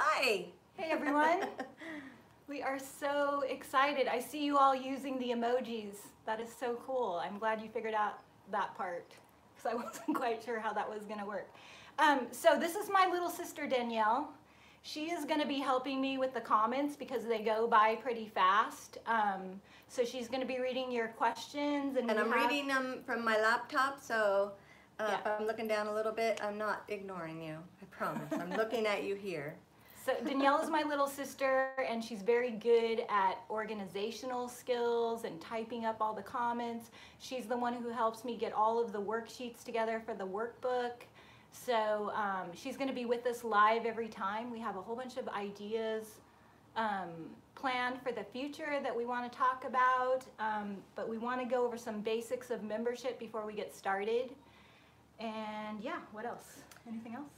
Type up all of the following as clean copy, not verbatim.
Hi. Hey everyone. We are so excited. I see you all using the emojis. That is so cool. I'm glad you figured out that part because I wasn't quite sure how that was going to work. So this is my little sister Danielle. She is going to be helping me with the comments because they go by pretty fast. So she's going to be reading your questions. And I'm reading them from my laptop, so if I'm looking down a little bit, I'm not ignoring you. I promise. I'm looking at you here. So Danielle is my little sister, and she's very good at organizational skills and typing up all the comments. She's the one who helps me get all of the worksheets together for the workbook. So she's going to be with us live every time. We have a whole bunch of ideas planned for the future that we want to talk about, but we want to go over some basics of membership before we get started. And yeah, what else? Anything else?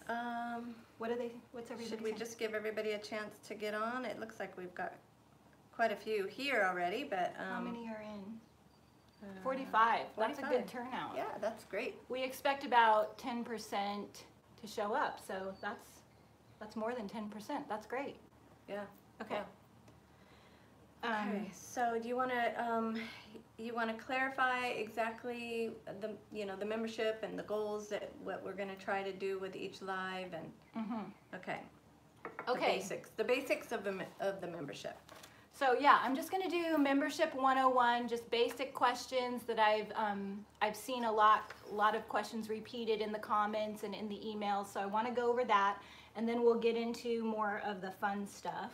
What's everybody Should we saying? just give everybody a chance to get on? It looks like we've got quite a few here already, but how many are in? 45. That's a good turnout. Yeah, that's great. We expect about 10% to show up, so that's more than 10%. That's great. Yeah. Okay. Yeah. Okay. So do you want to clarify exactly the membership and the goals that what we're going to try to do with each live and okay. The basics of the membership. So yeah, I'm just going to do membership 101, just basic questions that I've seen a lot of questions repeated in the comments and in the emails. So I want to go over that, and then we'll get into more of the fun stuff.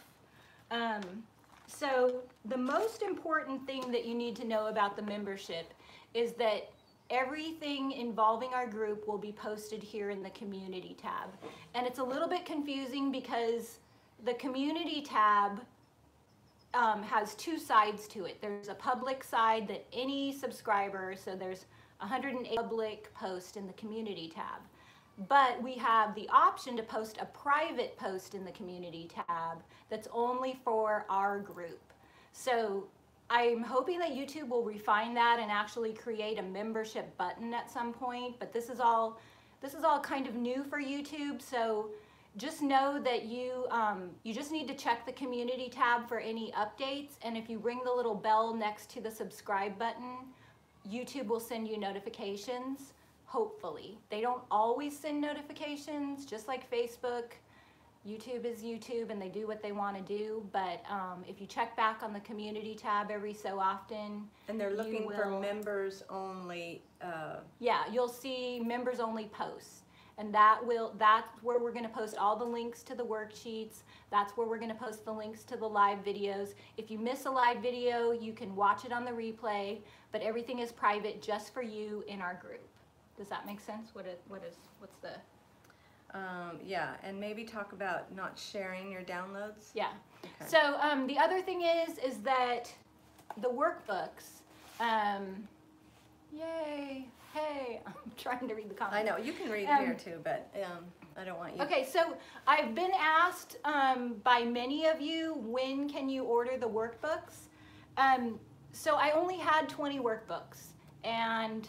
So the most important thing that you need to know about the membership is that everything involving our group will be posted here in the community tab. And it's a little bit confusing because the community tab has two sides to it. There's a public side that any subscriber, so there's 108 public posts in the community tab. But we have the option to post a private post in the community tab that's only for our group. So I'm hoping that YouTube will refine that and actually create a membership button at some point, but this is all kind of new for YouTube, so just know that you just need to check the community tab for any updates, and if you ring the little bell next to the subscribe button, YouTube will send you notifications. Hopefully. They don't always send notifications, just like Facebook. YouTube is YouTube and they do what they want to do, but if you check back on the community tab every so often. And they're looking for members only. Yeah, you'll see members only posts. And that's where we're going to post all the links to the worksheets. That's where we're going to post the links to the live videos. If you miss a live video, you can watch it on the replay, but everything is private just for you in our group. Does that make sense? What's the? Yeah, and maybe talk about not sharing your downloads. Yeah. Okay. So the other thing is that the workbooks. Yay! Hey, I'm trying to read the comments. I know you can read here too, but I don't want you. Okay, so I've been asked by many of you, when can you order the workbooks? So I only had 20 workbooks, and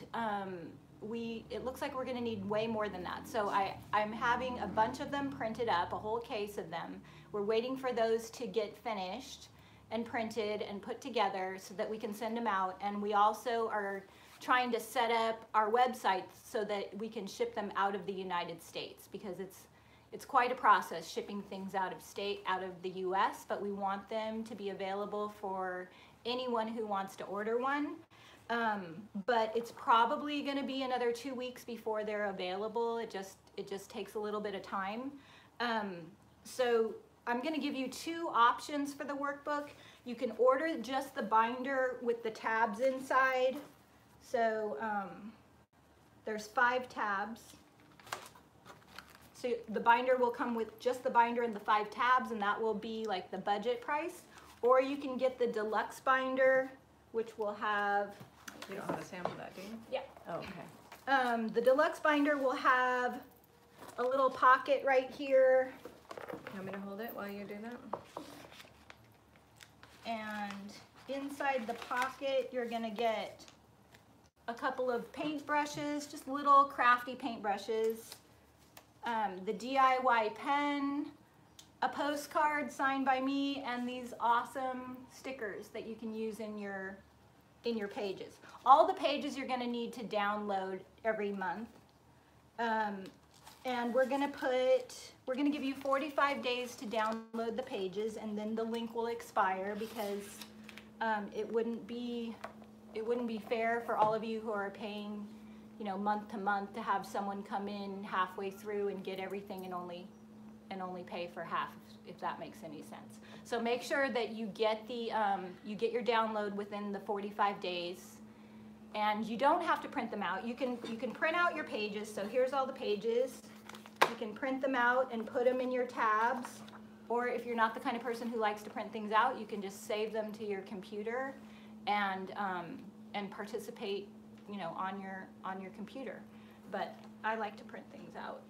it looks like we're going to need way more than that. So I'm having a bunch of them printed up, a whole case of them. We're waiting for those to get finished and printed and put together so that we can send them out. And we also are trying to set up our website so that we can ship them out of the United States, because it's quite a process shipping things out of the US, but we want them to be available for anyone who wants to order one. But it's probably going to be another 2 weeks before they're available. It just takes a little bit of time. So I'm going to give you two options for the workbook. You can order just the binder with the tabs inside. So there's 5 tabs. So the binder will come with just the binder and the 5 tabs, and that will be like the budget price. Or you can get the deluxe binder, which will have... You don't have a sample of that, do you? Yeah. Oh, okay. The deluxe binder will have a little pocket right here. You want me to hold it while you do that? And inside the pocket, you're going to get a couple of paintbrushes, just little crafty paintbrushes, the DIY pen, a postcard signed by me, and these awesome stickers that you can use in your pages. All the pages you're going to need to download every month. And we're going to give you 45 days to download the pages, and then the link will expire because it wouldn't be fair for all of you who are paying, you know, month to month, to have someone come in halfway through and get everything and only pay for half, if that makes any sense. So make sure that you get your download within the 45 days, and you don't have to print them out. You can print out your pages. So here's all the pages. You can print them out and put them in your tabs, or if you're not the kind of person who likes to print things out, you can just save them to your computer and participate, you know, on your computer. But I like to print things out.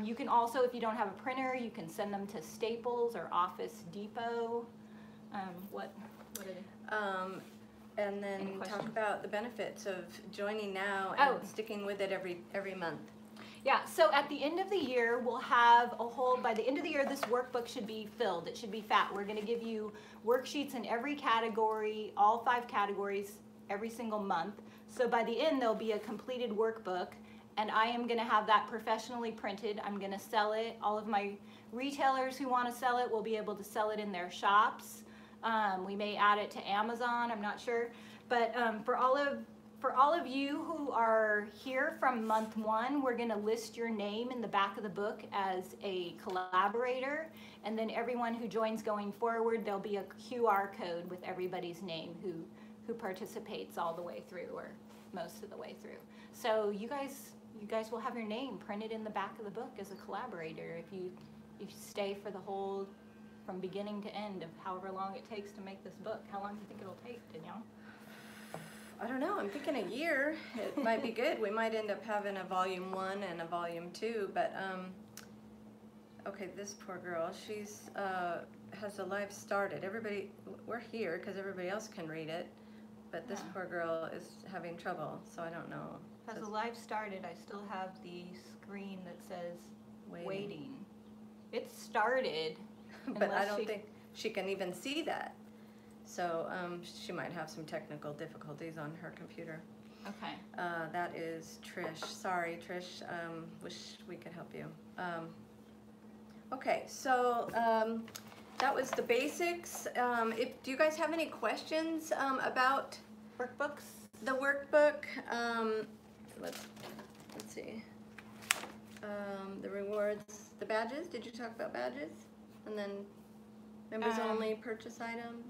You can also, if you don't have a printer, you can send them to Staples or Office Depot. What are they? And then talk about the benefits of joining now and sticking with it every month. Yeah, so at the end of the year, we'll have a whole, by the end of the year, this workbook should be filled. It should be fat. We're going to give you worksheets in every category, all 5 categories, every single month. So by the end, there'll be a completed workbook, and I am going to have that professionally printed. I'm going to sell it. All of my retailers who want to sell it will be able to sell it in their shops. We may add it to Amazon, I'm not sure. But for all of you who are here from month 1, we're going to list your name in the back of the book as a collaborator, and then everyone who joins going forward, there'll be a QR code with everybody's name who participates all the way through, or most of the way through. So you guys will have your name printed in the back of the book as a collaborator if you stay for the whole, from beginning to end, of however long it takes to make this book. How long do you think it'll take, Danielle? I don't know, I'm thinking a year. It might be good. We might end up having a volume 1 and a volume 2, but okay, this poor girl, she's has the live started. Everybody, we're here because everybody else can read it, but this poor girl is having trouble, so I don't know. Has the live started? I still have the screen that says waiting. It started. But I don't think she can even see that. So she might have some technical difficulties on her computer. Okay. That is Trish. Sorry, Trish. Wish we could help you. Okay, so that was the basics. Do you guys have any questions about Workbooks? the workbook? Let's see. The rewards, the badges. Did you talk about badges? And then members only purchase items.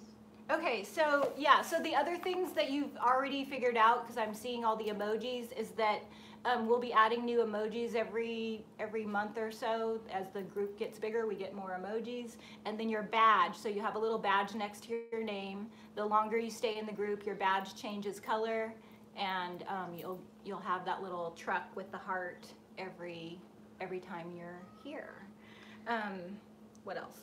Okay, so yeah, so the other things that you've already figured out, because I'm seeing all the emojis, is that we'll be adding new emojis every month or so. As the group gets bigger, we get more emojis. And then your badge, so you have a little badge next to your name. The longer you stay in the group, your badge changes color, and you'll have that little truck with the heart every time you're here. What else?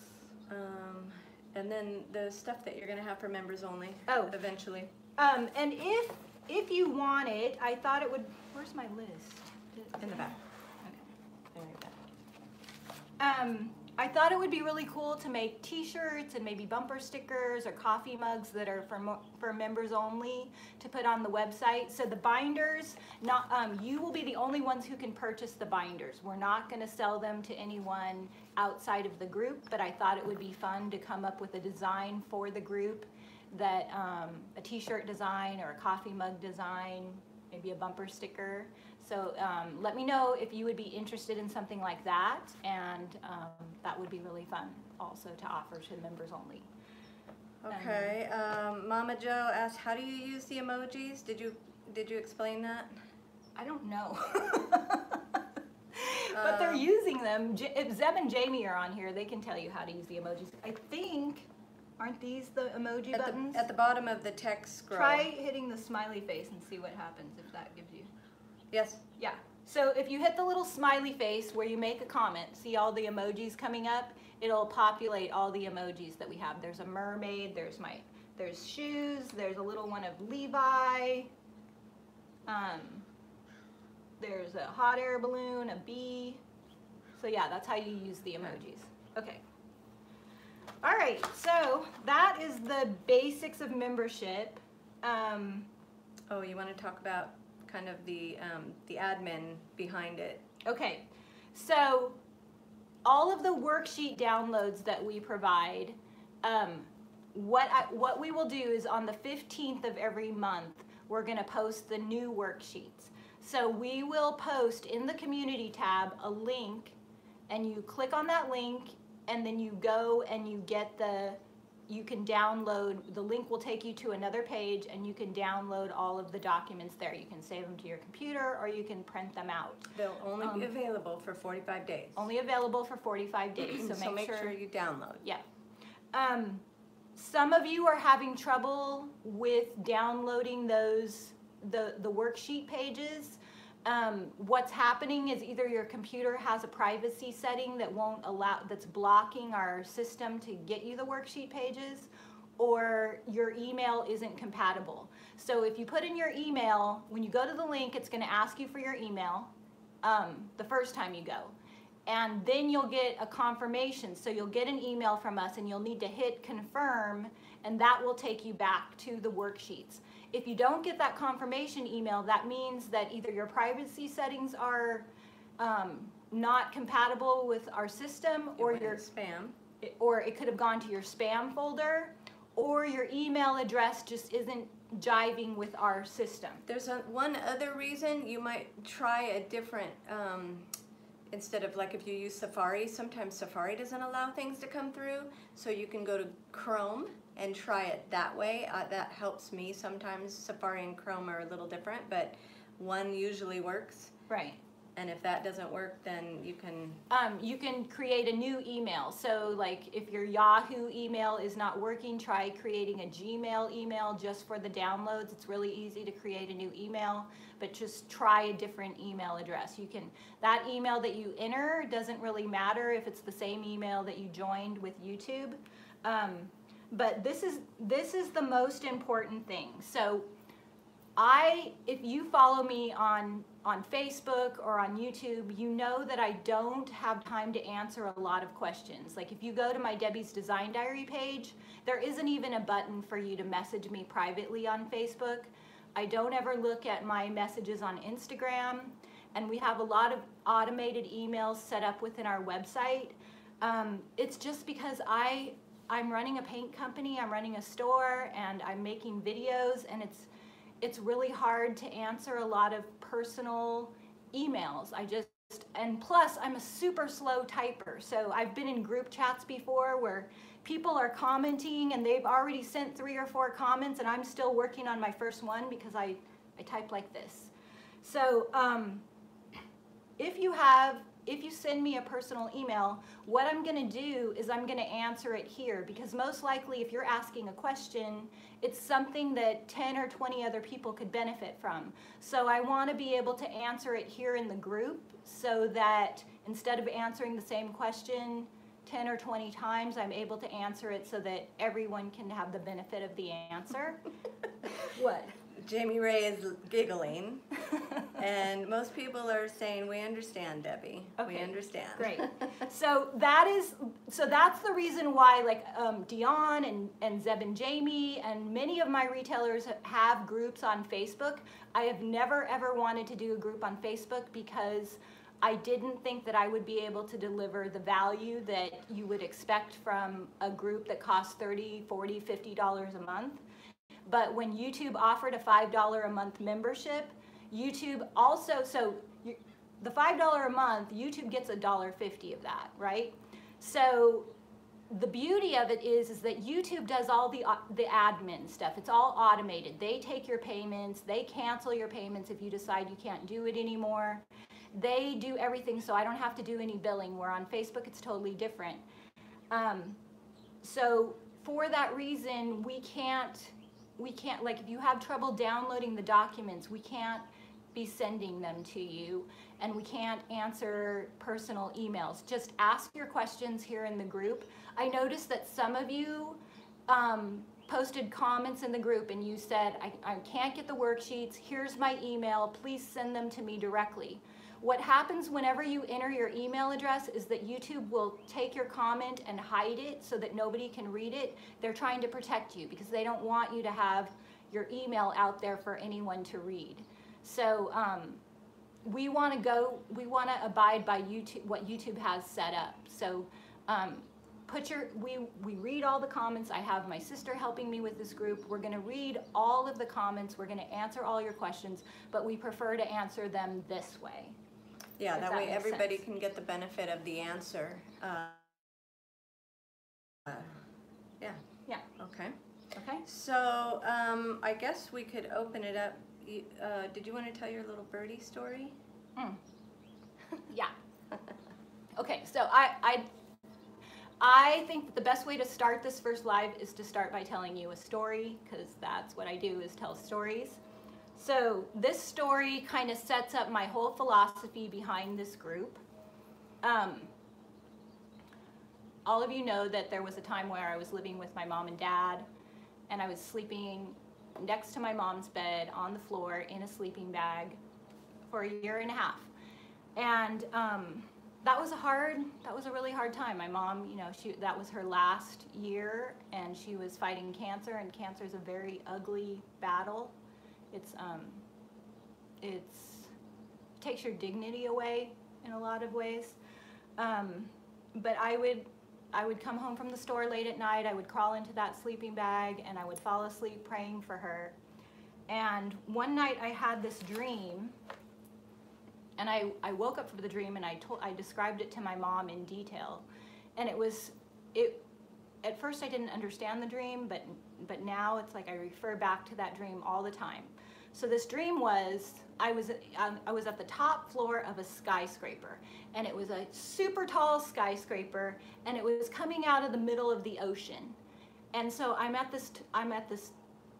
And then the stuff that you're going to have for members only. Eventually. And if you want it, I thought it would. Where's my list? In the back. Okay. I thought it would be really cool to make T-shirts and maybe bumper stickers or coffee mugs that are for members only to put on the website. So the binders, you will be the only ones who can purchase the binders. We're not going to sell them to anyone outside of the group, but I thought it would be fun to come up with a design for the group, that a T-shirt design or a coffee mug design, maybe a bumper sticker. So let me know if you would be interested in something like that, and that would be really fun also to offer to members only. Okay, Mama Joe asked, how do you use the emojis? Did you explain that? I don't know. But they're using them. If Zeb and Jamie are on here, they can tell you how to use the emojis. I think, aren't these the emoji buttons? At the bottom of the text scroll. Try hitting the smiley face and see what happens, if that gives you. Yes. Yeah. So if you hit the little smiley face where you make a comment, see all the emojis coming up, it'll populate all the emojis that we have. There's a mermaid, there's shoes, there's a little one of Levi, there's a hot air balloon, a bee. So yeah, that's how you use the emojis. Okay. All right, so that is the basics of membership. Oh, you want to talk about kind of the admin behind it? Okay, so all of the worksheet downloads that we provide, what we will do is on the 15th of every month, we're going to post the new worksheets. So we will post in the community tab a link, and you click on that link, and then you go and you get you can download, the link will take you to another page, and you can download all of the documents there. You can save them to your computer, or you can print them out. They'll only be available for 45 days. Only available for 45 days, so make sure you download. Yeah. Some of you are having trouble with downloading the worksheet pages. What's happening is either your computer has a privacy setting that won't allow, that's blocking our system to get you the worksheet pages, or your email isn't compatible. So if you put in your email, when you go to the link, it's going to ask you for your email the first time you go. And then you'll get a confirmation. So you'll get an email from us, and you'll need to hit confirm, and that will take you back to the worksheets. If you don't get that confirmation email, that means that either your privacy settings are not compatible with our system, or your spam, or it could have gone to your spam folder, or your email address just isn't jiving with our system. There's one other reason you might try a different, instead of, like, if you use Safari, sometimes Safari doesn't allow things to come through, so you can go to Chrome and try it that way. That helps me. Sometimes Safari and Chrome are a little different, but one usually works. Right. And if that doesn't work, then you can... You can create a new email. So, like, if your Yahoo email is not working, try creating a Gmail email just for the downloads. It's really easy to create a new email, but just try a different email address. You can, that email that you enter doesn't really matter if it's the same email that you joined with YouTube. But this is the most important thing. So if you follow me on Facebook or on YouTube, you know that I don't have time to answer a lot of questions. Like, if you go to my Debbie's Design Diary page, there isn't even a button for you to message me privately on Facebook. I don't ever look at my messages on Instagram, and we have a lot of automated emails set up within our website. It's just because I'm running a paint company, I'm running a store, and I'm making videos, and it's really hard to answer a lot of personal emails. And plus, I'm a super slow typer. So I've been in group chats before where people are commenting and they've already sent 3 or 4 comments, and I'm still working on my first one because I type like this. So if you send me a personal email, what I'm going to do is I'm going to answer it here, because most likely if you're asking a question, it's something that 10 or 20 other people could benefit from. So I want to be able to answer it here in the group, so that instead of answering the same question 10 or 20 times, I'm able to answer it so that everyone can have the benefit of the answer. What? Jamie Ray is giggling, and most people are saying, "We understand, Debbie. Okay. We understand." Great. So that's the reason why, like, Dion and Zeb and Jamie and many of my retailers have groups on Facebook. I have never ever wanted to do a group on Facebook because I didn't think that I would be able to deliver the value that you would expect from a group that costs $30, $40, $50 a month. But when YouTube offered a $5 a month membership, YouTube also, the $5 a month, YouTube gets $1.50 of that, right? So the beauty of it is that YouTube does all the admin stuff. It's all automated. They take your payments, they cancel your payments if you decide you can't do it anymore. They do everything, so I don't have to do any billing, where on Facebook it's totally different. So for that reason, we can't, like, if you have trouble downloading the documents, we can't be sending them to you, and we can't answer personal emails. Just ask your questions here in the group. I noticed that some of you posted comments in the group, and you said, I can't get the worksheets, here's my email, please send them to me directly. What happens whenever you enter your email address is that YouTube will take your comment and hide it so that nobody can read it. They're trying to protect you because they don't want you to have your email out there for anyone to read. So we want to abide by YouTube, what YouTube has set up. So we read all the comments. I have my sister helping me with this group. We're going to read all of the comments. We're going to answer all your questions, but we prefer to answer them this way. Yeah, that way everybody can get the benefit of the answer. Yeah. Yeah. Okay. Okay. So I guess we could open it up. Did you want to tell your little birdie story? Yeah. Okay, so I think that the best way to start this first live is to start by telling you a story, because that's what I do, is tell stories. So this story kind of sets up my whole philosophy behind this group. All of you know that there was a time where I was living with my mom and dad, and I was sleeping next to my mom's bed on the floor in a sleeping bag for a year and a half. And that was a really hard time. My mom, you know, that was her last year, and she was fighting cancer, and cancer is a very ugly battle. It takes your dignity away in a lot of ways. But I would come home from the store late at night, I would crawl into that sleeping bag, and I would fall asleep praying for her. And one night I had this dream, and I woke up from the dream, and I described it to my mom in detail. And at first I didn't understand the dream, but now it's like I refer back to that dream all the time. So this dream was, I was at the top floor of a skyscraper, and it was a super tall skyscraper, and it was coming out of the middle of the ocean. And so I'm at this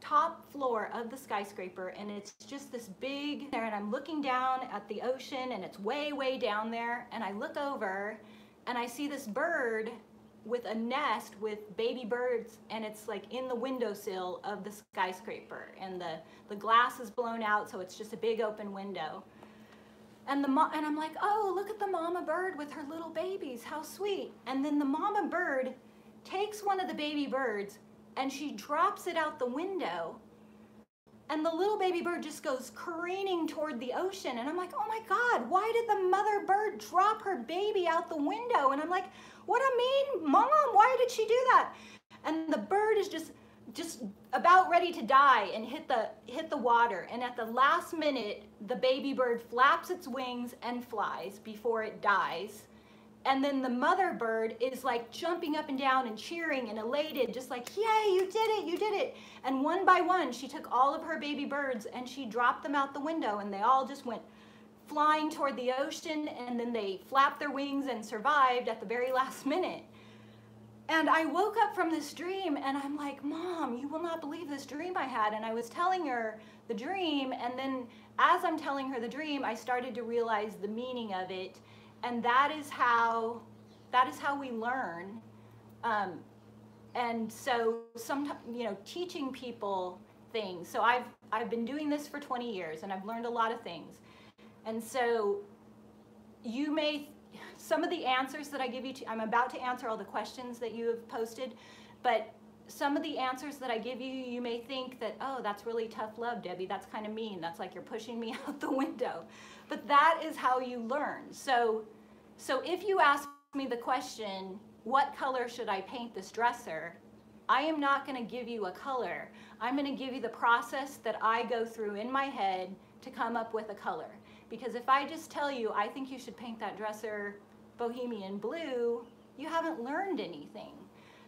top floor of the skyscraper, and it's just this big there, and I'm looking down at the ocean, and it's way, way down there, and I look over, and I see this bird with a nest with baby birds, and it's like in the windowsill of the skyscraper, and the glass is blown out, so it's just a big open window. And I'm like, oh, look at the mama bird with her little babies, how sweet. And then the mama bird takes one of the baby birds, and she drops it out the window, and the little baby bird just goes careening toward the ocean. And I'm like, oh my God, why did the mother bird drop her baby out the window? And I'm like, what a mean mom, why did she do that? And the bird is just about ready to die and hit the water. And at the last minute, the baby bird flaps its wings and flies before it dies. And then the mother bird is like jumping up and down and cheering and elated, just like, yay, you did it, you did it. And one by one, she took all of her baby birds and she dropped them out the window, and they all just went flying toward the ocean, and then they flapped their wings and survived at the very last minute. And I woke up from this dream, and I'm like, Mom, you will not believe this dream I had. And I was telling her the dream, and then as I'm telling her the dream, I started to realize the meaning of it. And that is how we learn. And so sometimes, you know, teaching people things. So I've been doing this for 20 years, and I've learned a lot of things. And so some of the answers that I give you, I'm about to answer all the questions that you have posted, but some of the answers that I give you, you may think that, oh, that's really tough love, Debbie. That's kind of mean. That's like you're pushing me out the window. But that is how you learn. So if you ask me the question, what color should I paint this dresser? I am not going to give you a color. I'm going to give you the process that I go through in my head to come up with a color. Because if I just tell you, I think you should paint that dresser bohemian blue, you haven't learned anything.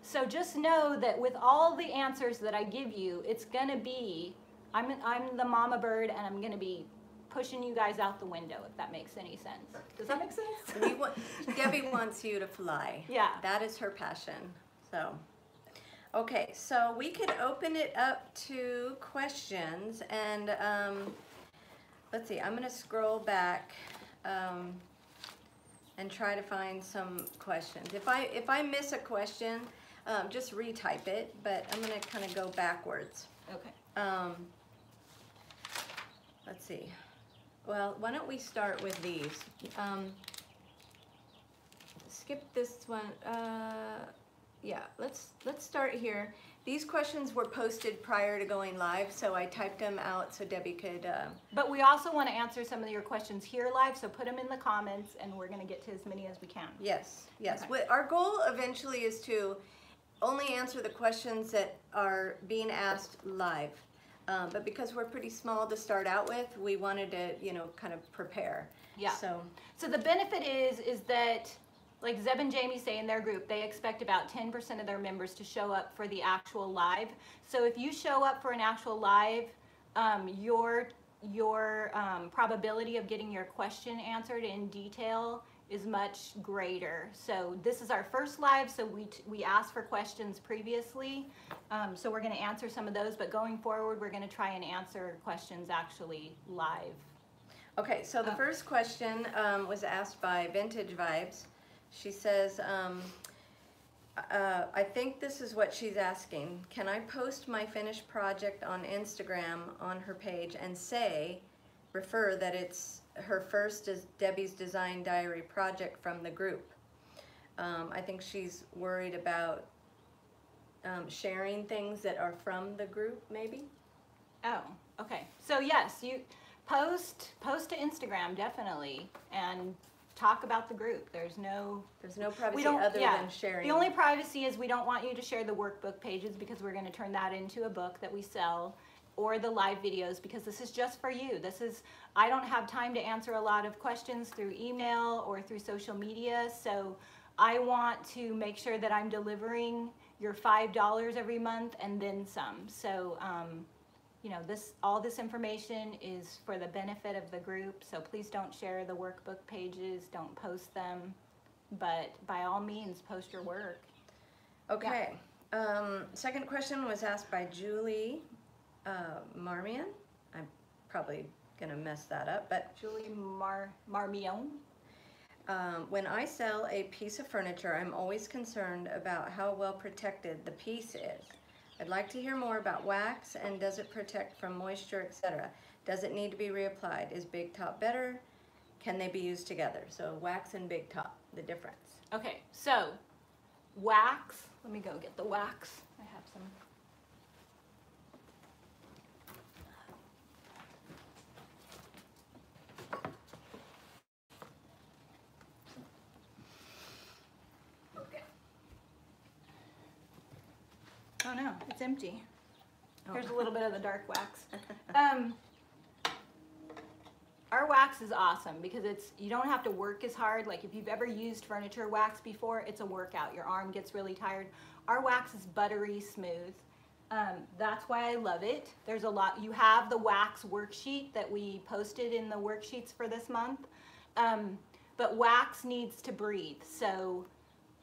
So just know that with all the answers that I give you, it's going to be, I'm the mama bird, and I'm going to be pushing you guys out the window, if that makes any sense. Does that make sense? Debbie wants you to fly. Yeah. That is her passion. So, okay, so we could open it up to questions, and let's see, I'm going to scroll back and try to find some questions. If I miss a question, just retype it, but I'm going to kind of go backwards. Okay. Let's see. Well, why don't we start with these? Skip this one. Yeah, let's start here. These questions were posted prior to going live, so I typed them out so Debbie could. But we also want to answer some of your questions here live, so put them in the comments, and we're going to get to as many as we can. Yes, yes. Okay. Our goal eventually is to only answer the questions that are being asked live. But because we're pretty small to start out with, we wanted to, kind of prepare. Yeah. So the benefit is that, like Zeb and Jamie say in their group, they expect about 10% of their members to show up for the actual live. So if you show up for an actual live, your probability of getting your question answered in detail is much greater. So this is our first live, so we asked for questions previously. So we're going to answer some of those, but going forward, we're going to try and answer questions actually live. Okay, so the first question was asked by Vintage Vibes. She says, I think this is what she's asking. Can I post my finished project on Instagram on her page and refer that it's her first Debbie's Design Diary project from the group? I think she's worried about sharing things that are from the group, maybe? Oh, okay. So yes, you post to Instagram, definitely, and talk about the group. There's no privacy other than sharing. The only privacy is we don't want you to share the workbook pages, because we're going to turn that into a book that we sell, or the live videos, because this is just for you. I don't have time to answer a lot of questions through email or through social media, so I want to make sure that I'm delivering your $5 every month and then some. So all this information is for the benefit of the group, so please don't share the workbook pages, don't post them, but by all means, post your work. Okay. Yeah. Second question was asked by Julie Marmion. I'm probably gonna mess that up, but Julie Marmion. When I sell a piece of furniture, I'm always concerned about how well protected the piece is. I'd like to hear more about wax, and does it protect from moisture, etc. Does it need to be reapplied? Is Big Top better? Can they be used together? So wax and Big Top, the difference. Okay, so wax, let me go get the wax. I have some. Oh no, it's empty. Here's a little bit of the dark wax. Our wax is awesome because you don't have to work as hard. Like if you've ever used furniture wax before, it's a workout. Your arm gets really tired. Our wax is buttery smooth. That's why I love it. There's a lot. You have the wax worksheet that we posted in the worksheets for this month. But wax needs to breathe. So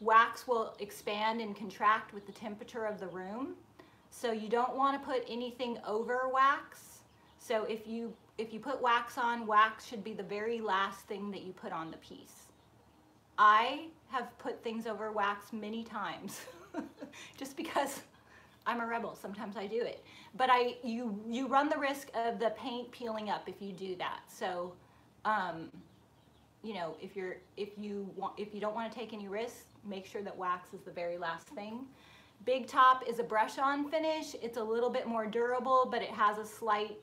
wax will expand and contract with the temperature of the room. So you don't want to put anything over wax. So if you put wax on, wax should be the very last thing that you put on the piece. I have put things over wax many times just because I'm a rebel. Sometimes I do it. But you run the risk of the paint peeling up if you do that. So if you don't want to take any risks, make sure that wax is the very last thing. Big Top is a brush-on finish. It's a little bit more durable, but it has a slight,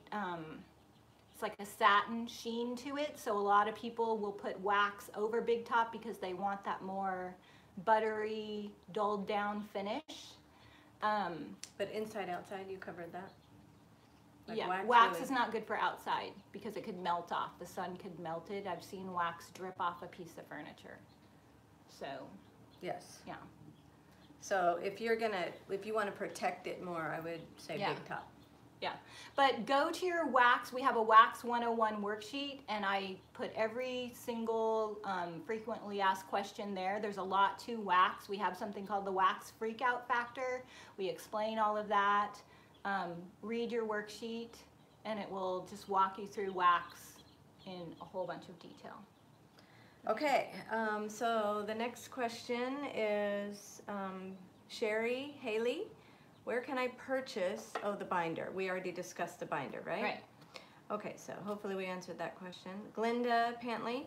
it's like a satin sheen to it. So a lot of people will put wax over Big Top because they want that more buttery, dulled down finish. But inside, outside, you covered that? Like Yeah, wax is not good for outside because it could melt off. The sun could melt it. I've seen wax drip off a piece of furniture. So, yes. yeah. So if you want to protect it more, I would say Big Top. Yeah, but go to your wax. We have a Wax 101 worksheet, and I put every single frequently asked question there. There's a lot to wax. We have something called the Wax Freakout Factor. We explain all of that. Read your worksheet, and it will just walk you through wax in a whole bunch of detail. Okay, so the next question is Sherry Haley. Where can I purchase, the binder. We already discussed the binder, right? Okay, so hopefully we answered that question. Glinda Pantley.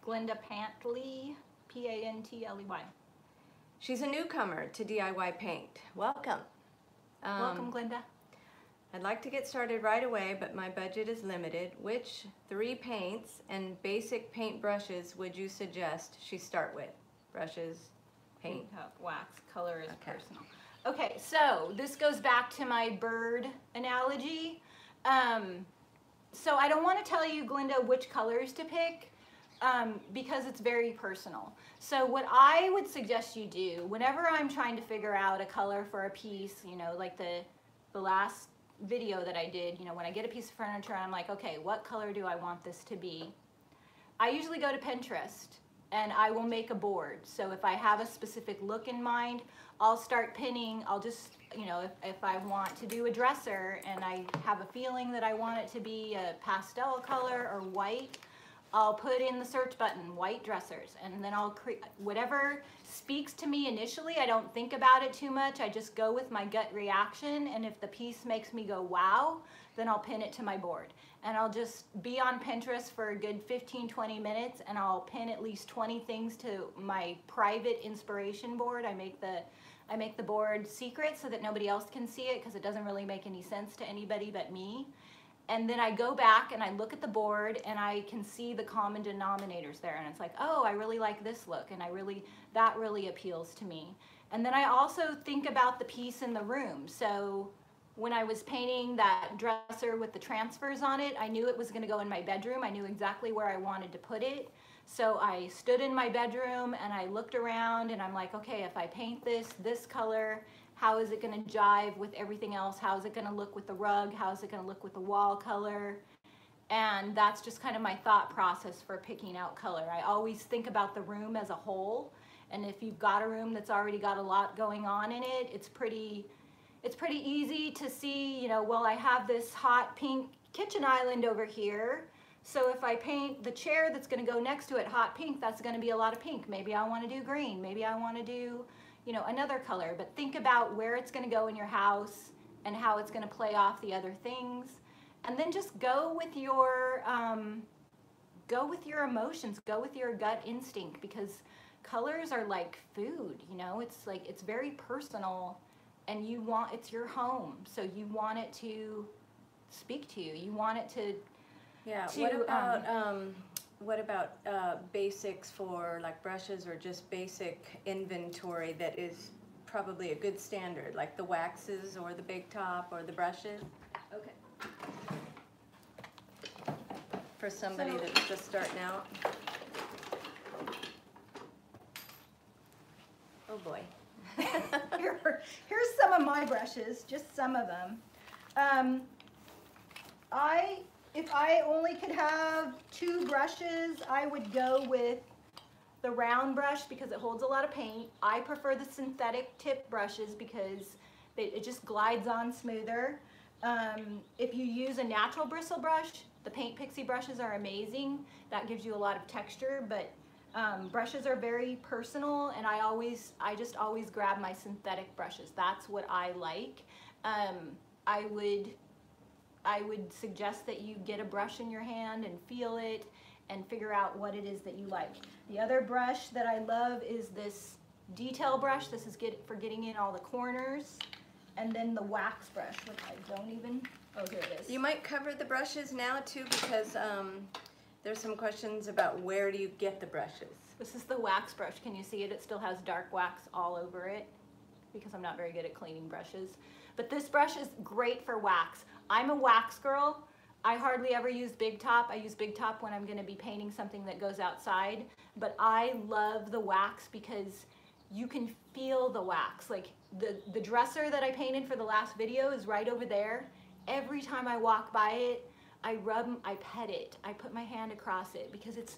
Glinda Pantley, Pantley. She's a newcomer to DIY paint. Welcome. Welcome, Glinda. I'd like to get started right away, but my budget is limited. Which 3 paints and basic paint brushes would you suggest she start with? Brushes, paint. Wax, color is personal. Okay, so this goes back to my bird analogy. So I don't want to tell you, Glinda, which colors to pick because it's very personal. So what I would suggest you do, whenever I'm trying to figure out a color for a piece, you know, like the last video that I did, you know, when I get a piece of furniture, I'm like, okay, what color do I want this to be? I usually go to Pinterest and I will make a board. So if I have a specific look in mind, I'll start pinning. I'll just, you know, if I want to do a dresser and I have a feeling that I want it to be a pastel color or white, I'll put in the search button, white dressers, and then I'll create whatever speaks to me initially. I don't think about it too much. I just go with my gut reaction, and if the piece makes me go, wow, then I'll pin it to my board. And I'll just be on Pinterest for a good 15-20 minutes, and I'll pin at least 20 things to my private inspiration board. I make the board secret so that nobody else can see it because it doesn't really make any sense to anybody but me. And then I go back and I look at the board and I can see the common denominators there. And it's like, oh, I really like this look, and that really appeals to me. And then I also think about the piece in the room. So when I was painting that dresser with the transfers on it, I knew it was going to go in my bedroom. I knew exactly where I wanted to put it. So I stood in my bedroom and I looked around and I'm like, okay, if I paint this color, how is it going to jive with everything else? How is it going to look with the rug? How is it going to look with the wall color? And that's just kind of my thought process for picking out color. I always think about the room as a whole. And if you've got a room that's already got a lot going on in it, it's pretty easy to see, you know, well, I have this hot pink kitchen island over here. So if I paint the chair that's going to go next to it hot pink, that's going to be a lot of pink. Maybe I want to do green. Maybe I want to do, you know, another color. But think about where it's going to go in your house and how it's going to play off the other things. And then just go with your emotions, go with your gut instinct, because colors are like food, you know, it's like, it's very personal, and it's your home. So you want it to speak to you. You want it to, yeah. What about basics for like brushes, or just basic inventory that is probably a good standard, like the waxes or the big top or the brushes? okay. For somebody that's just starting out. Oh boy. Here's some of my brushes, just some of them. If I only could have 2 brushes, I would go with the round brush because it holds a lot of paint. I prefer the synthetic tip brushes because it just glides on smoother. If you use a natural bristle brush, the Paint Pixie brushes are amazing. That gives you a lot of texture, but brushes are very personal, and I just always grab my synthetic brushes. That's what I like. I would suggest that you get a brush in your hand and feel it and figure out what it is that you like. The other brush that I love is this detail brush. This is for getting in all the corners. And then the wax brush, which I don't even, oh, here it is. You might cover the brushes now too, because there's some questions about where do you get the brushes. This is the wax brush. Can you see it? It still has dark wax all over it because I'm not very good at cleaning brushes. But this brush is great for wax. I'm a wax girl. I hardly ever use Big Top. I use Big Top when I'm going to be painting something that goes outside. But I love the wax because you can feel the wax. Like the dresser that I painted for the last video is right over there. Every time I walk by it, I pet it. I put my hand across it because it's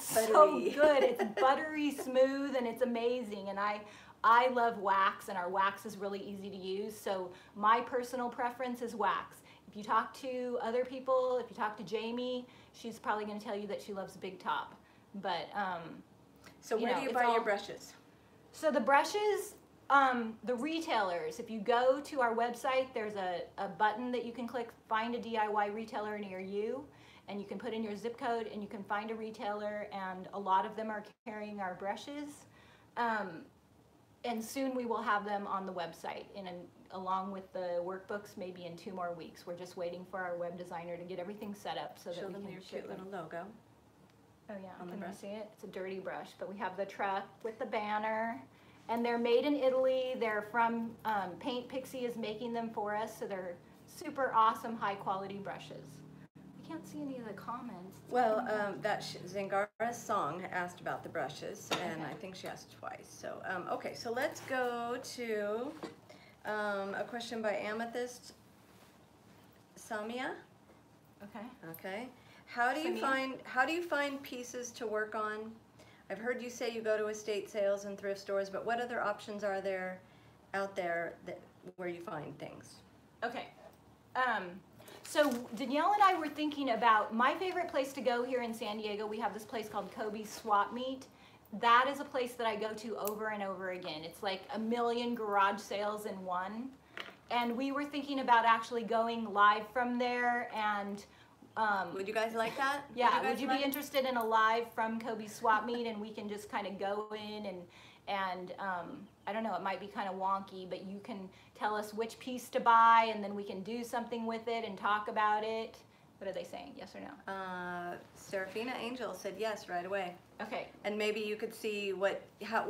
so good. It's buttery smooth and it's amazing. And I love wax, and our wax is really easy to use. So my personal preference is wax. If you talk to other people, if you talk to Jamie, she's probably going to tell you that she loves Big Top. But so where do you buy your brushes? So the brushes, The retailers, if you go to our website, there's a button that you can click, find a DIY retailer near you, and you can put in your zip code and you can find a retailer, and a lot of them are carrying our brushes. And soon we will have them on the website along with the workbooks, maybe in 2 more weeks. We're just waiting for our web designer to get everything set up so Show that we them can your ship cute them. little logo. Oh yeah, On the can you brush. see it? It's a dirty brush, but we have the truck with the banner, and they're made in Italy. They're from Paint Pixie is making them for us, so they're super awesome, high quality brushes. I can't see any of the comments. Well, that Zingara's song asked about the brushes, and Okay. I think she asked twice. So, okay, so let's go to a question by Amethyst Samia. Okay. Okay, how do you find pieces to work on? I've heard you say you go to estate sales and thrift stores, but what other options are there out there where you find things? Okay. So Danielle and I were thinking about my favorite place to go here in San Diego. We have this place called Kobe's Swap Meet. That is a place that I go to over and over again. It's like a million garage sales in one. And we were thinking about actually going live from there, and Would you guys like that? yeah, would you be interested in a live from Kobe's Swap Meet, and we can just kind of go in and I don't know, it might be kind of wonky, but you can tell us which piece to buy, and then we can do something with it and talk about it. What are they saying, yes or no? Serafina Angel said yes right away. Okay. And maybe you could see what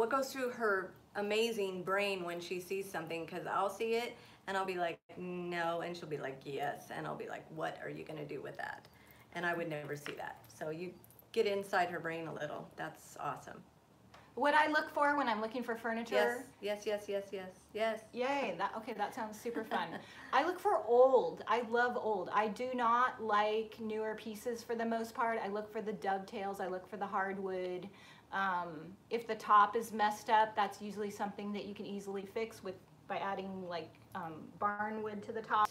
goes through her amazing brain when she sees something, because I'll see it and I'll be like, no, and she'll be like, yes, and I'll be like, what are you going to do with that? And I would never see that. So you get inside her brain a little. That's awesome. What I look for when I'm looking for furniture. Yes, yes, yes, yes, yes, yes. Yay, that sounds super fun. I look for old. I love old. I do not like newer pieces for the most part. I look for the dovetails. I look for the hardwood. If the top is messed up, that's usually something that you can easily fix by adding like barnwood to the top.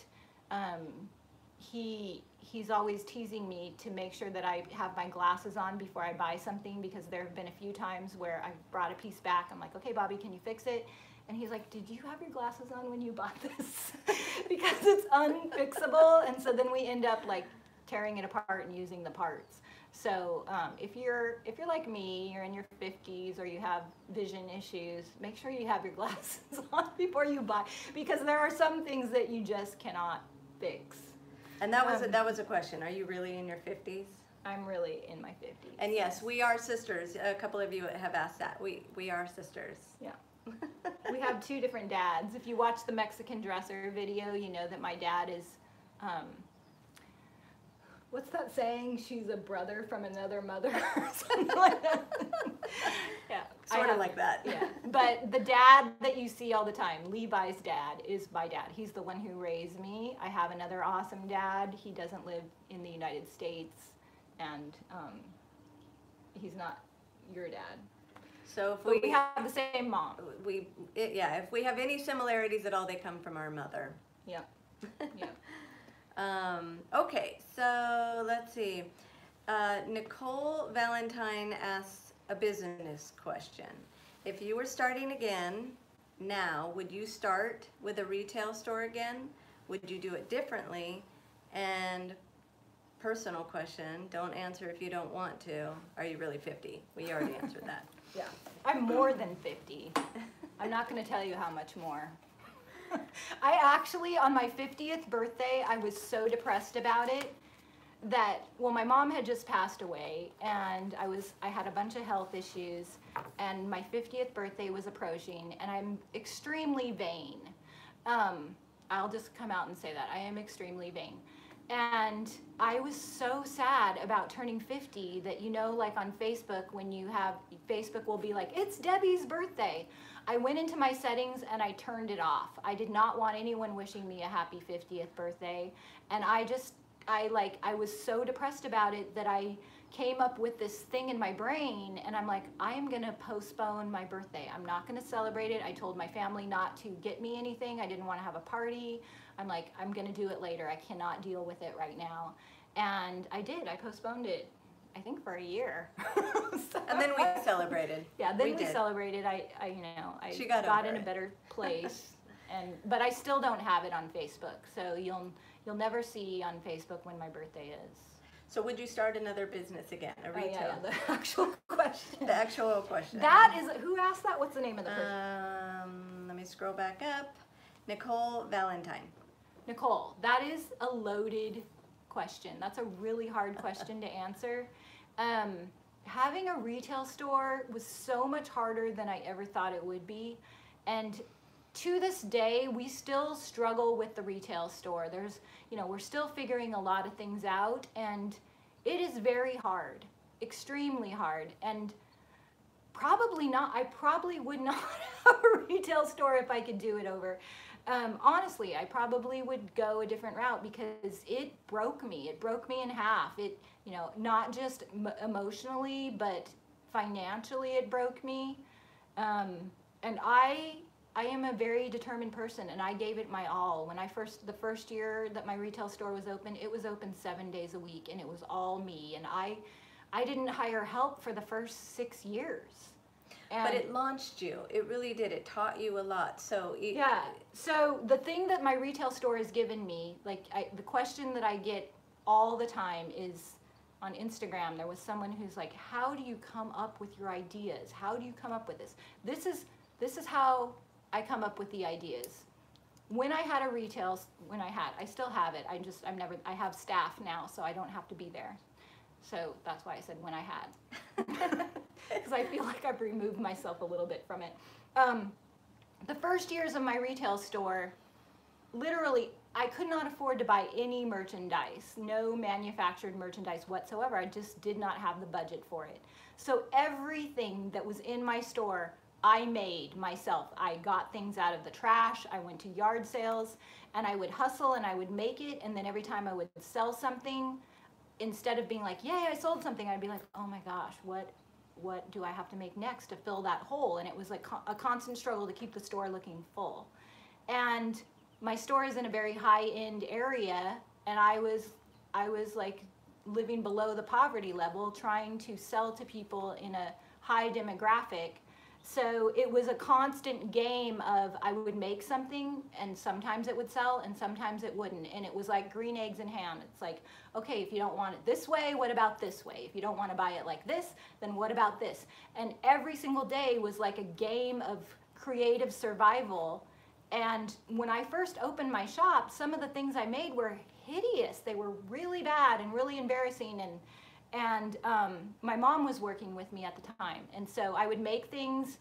He's always teasing me to make sure that I have my glasses on before I buy something, because there have been a few times where I've brought a piece back. I'm like, okay, Bobby, can you fix it? And he's like, did you have your glasses on when you bought this? Because it's unfixable. And so then we end up like tearing it apart and using the parts. So if you're like me, you're in your 50s or you have vision issues, make sure you have your glasses on before you buy, because there are some things that you just cannot fix. And that was a question. Are you really in your 50s? I'm really in my 50s. And yes, we are sisters. A couple of you have asked that. We are sisters. Yeah. We have 2 different dads. If you watch the Mexican dresser video, you know that my dad is, what's that saying? She's a brother from another mother or something like that. Yeah. Sort of like that. Yeah. But the dad that you see all the time, Levi's dad, is my dad. He's the one who raised me. I have another awesome dad. He doesn't live in the United States, and he's not your dad. So if we have the same mom. If we have any similarities at all, they come from our mother. Yeah. Yeah. Okay, so let's see. Nicole Valentine asks a business question. If you were starting again now, would you start with a retail store again? Would you do it differently? And personal question, don't answer if you don't want to. Are you really 50? We already answered that. Yeah. I'm more than 50. I'm not going to tell you how much more. I actually, on my 50th birthday, I was so depressed about it that, well, my mom had just passed away, and I had a bunch of health issues, and my 50th birthday was approaching, and I'm extremely vain. I'll just come out and say that. I am extremely vain. And I was so sad about turning 50 that, you know, like on Facebook, when you have, Facebook will be like, it's Debbie's birthday. I went into my settings and I turned it off. I did not want anyone wishing me a happy 50th birthday. And I was so depressed about it that I came up with this thing in my brain, and I'm like, I am gonna postpone my birthday. I'm not gonna celebrate it. I told my family not to get me anything. I didn't want to have a party. I'm like, I'm gonna do it later. I cannot deal with it right now. And I did. I postponed it. I think for a year. And then we celebrated. Yeah, then we did. celebrated. I She got got over in a it. better place, but I still don't have it on Facebook. So you'll never see on Facebook when my birthday is. So would you start another business again, a Oh, retail? yeah, the actual question. The actual question. That is, who asked that? What's the name of the person? Let me scroll back up. Nicole Valentine. Nicole, that is a loaded question. That's a really hard question to answer. Having a retail store was so much harder than I ever thought it would be. And to this day, we still struggle with the retail store. There's, we're still figuring a lot of things out, and it is very hard, extremely hard. And I probably would not have a retail store if I could do it over. Honestly, I probably would go a different route because it broke me. It broke me in half. It, not just emotionally, but financially it broke me. And I am a very determined person, and I gave it my all. When the first year that my retail store was open, it was open 7 days a week, and it was all me. And I didn't hire help for the first 6 years. But it launched you. It really did. It taught you a lot. So yeah. So the thing that my retail store has given me, the question that I get all the time is on Instagram. There was someone who's like, "How do you come up with your ideas? How do you come up with this?" This is how I come up with the ideas. When I had I still have it. I have staff now, so I don't have to be there. So that's why I said when I had. Because I feel like I've removed myself a little bit from it. The first years of my retail store, literally, I could not afford to buy any merchandise, no manufactured merchandise whatsoever. I just did not have the budget for it. So everything that was in my store, I made myself. I got things out of the trash. I went to yard sales, and I would hustle and I would make it. And then every time I would sell something, instead of being like, "Yay, I sold something," I'd be like, "Oh my gosh, what do I have to make next to fill that hole?" And it was like a constant struggle to keep the store looking full. And my store is in a very high-end area, and I was like living below the poverty level, trying to sell to people in a high demographic. So it was a constant game of I would make something, and sometimes it would sell and sometimes it wouldn't. And it was like green eggs and ham. It's like, okay, if you don't want it this way, what about this way? If you don't want to buy it like this, then what about this? And every single day was like a game of creative survival. And when I first opened my shop, some of the things I made were hideous. They were really bad and really embarrassing. And my mom was working with me at the time. And so I would make things,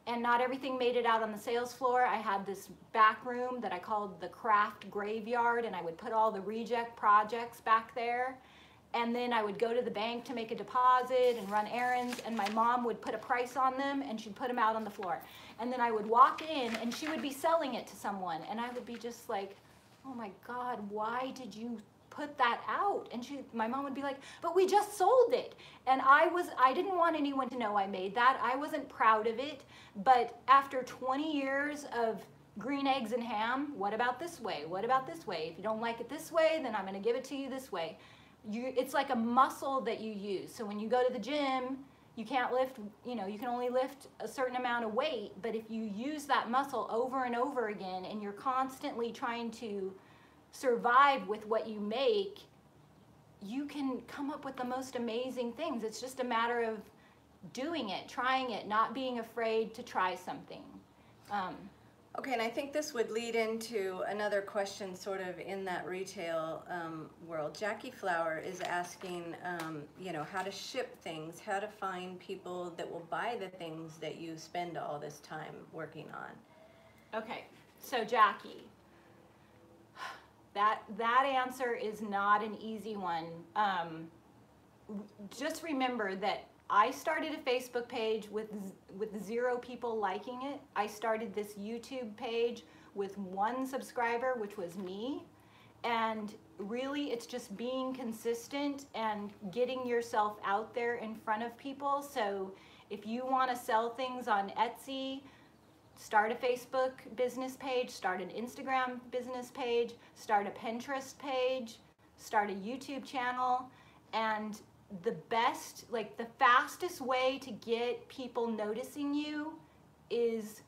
and not everything made it out on the sales floor. I had this back room that I called the craft graveyard, and I would put all the reject projects back there. And then I would go to the bank to make a deposit and run errands, and my mom would put a price on them, and she'd put them out on the floor. And then I would walk in, and she would be selling it to someone, and I would be just like, "Oh my God, why did you put that out?" And my mom would be like, "But we just sold it." And I didn't want anyone to know I made that. I wasn't proud of it. But after 20 years of green eggs and ham, what about this way? What about this way? If you don't like it this way, then I'm going to give it to you this way. It's like a muscle that you use. So when you go to the gym, you can't lift, you can only lift a certain amount of weight. But if you use that muscle over and over again, and you're constantly trying to survive with what you make, you can come up with the most amazing things. It's just a matter of doing it, trying it, not being afraid to try something. Okay, and I think this would lead into another question sort of in that retail world. Jackie Flower is asking, how to ship things, how to find people that will buy the things that you spend all this time working on. Okay, so Jackie, that answer is not an easy one. Just remember that I started a Facebook page with 0 people liking it. I started this YouTube page with 1 subscriber, which was me. And really, it's just being consistent and getting yourself out there in front of people. So if you want to sell things on Etsy, start a Facebook business page, start an Instagram business page, start a Pinterest page, start a YouTube channel, and the best, like the fastest way to get people noticing you is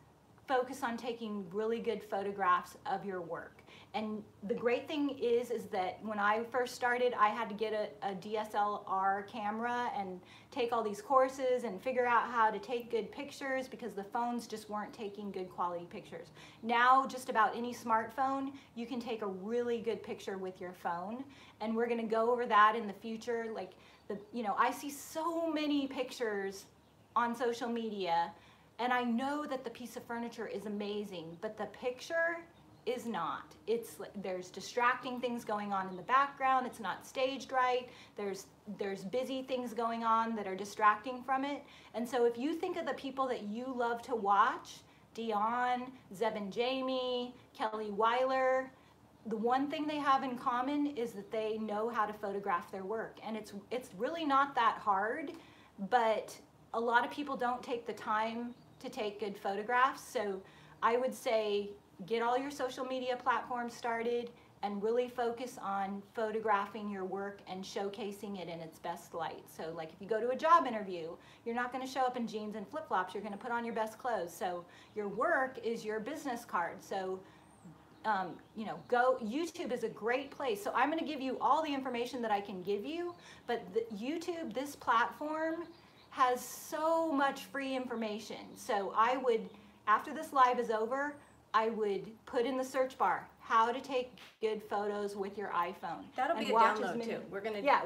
focus on taking really good photographs of your work. And the great thing is that when I first started, I had to get a DSLR camera and take all these courses and figure out how to take good pictures because the phones just weren't taking good quality pictures. Now, just about any smartphone, you can take a really good picture with your phone. And we're gonna go over that in the future. Like, I see so many pictures on social media, and I know that the piece of furniture is amazing, but the picture is not. There's distracting things going on in the background. It's not staged right. There's busy things going on that are distracting from it. And so if you think of the people that you love to watch, Dion, Zeb and Jamie, Kelly Weiler, the one thing they have in common is that they know how to photograph their work. And it's really not that hard, but a lot of people don't take the time to take good photographs. So I would say get all your social media platforms started and really focus on photographing your work and showcasing it in its best light. So like if you go to a job interview, you're not gonna show up in jeans and flip-flops, you're gonna put on your best clothes. So your work is your business card. So YouTube is a great place. So I'm gonna give you all the information that I can give you, but YouTube, this platform, has so much free information. So I would, after this live is over, I would put in the search bar how to take good photos with your iPhone. That'll be a download too.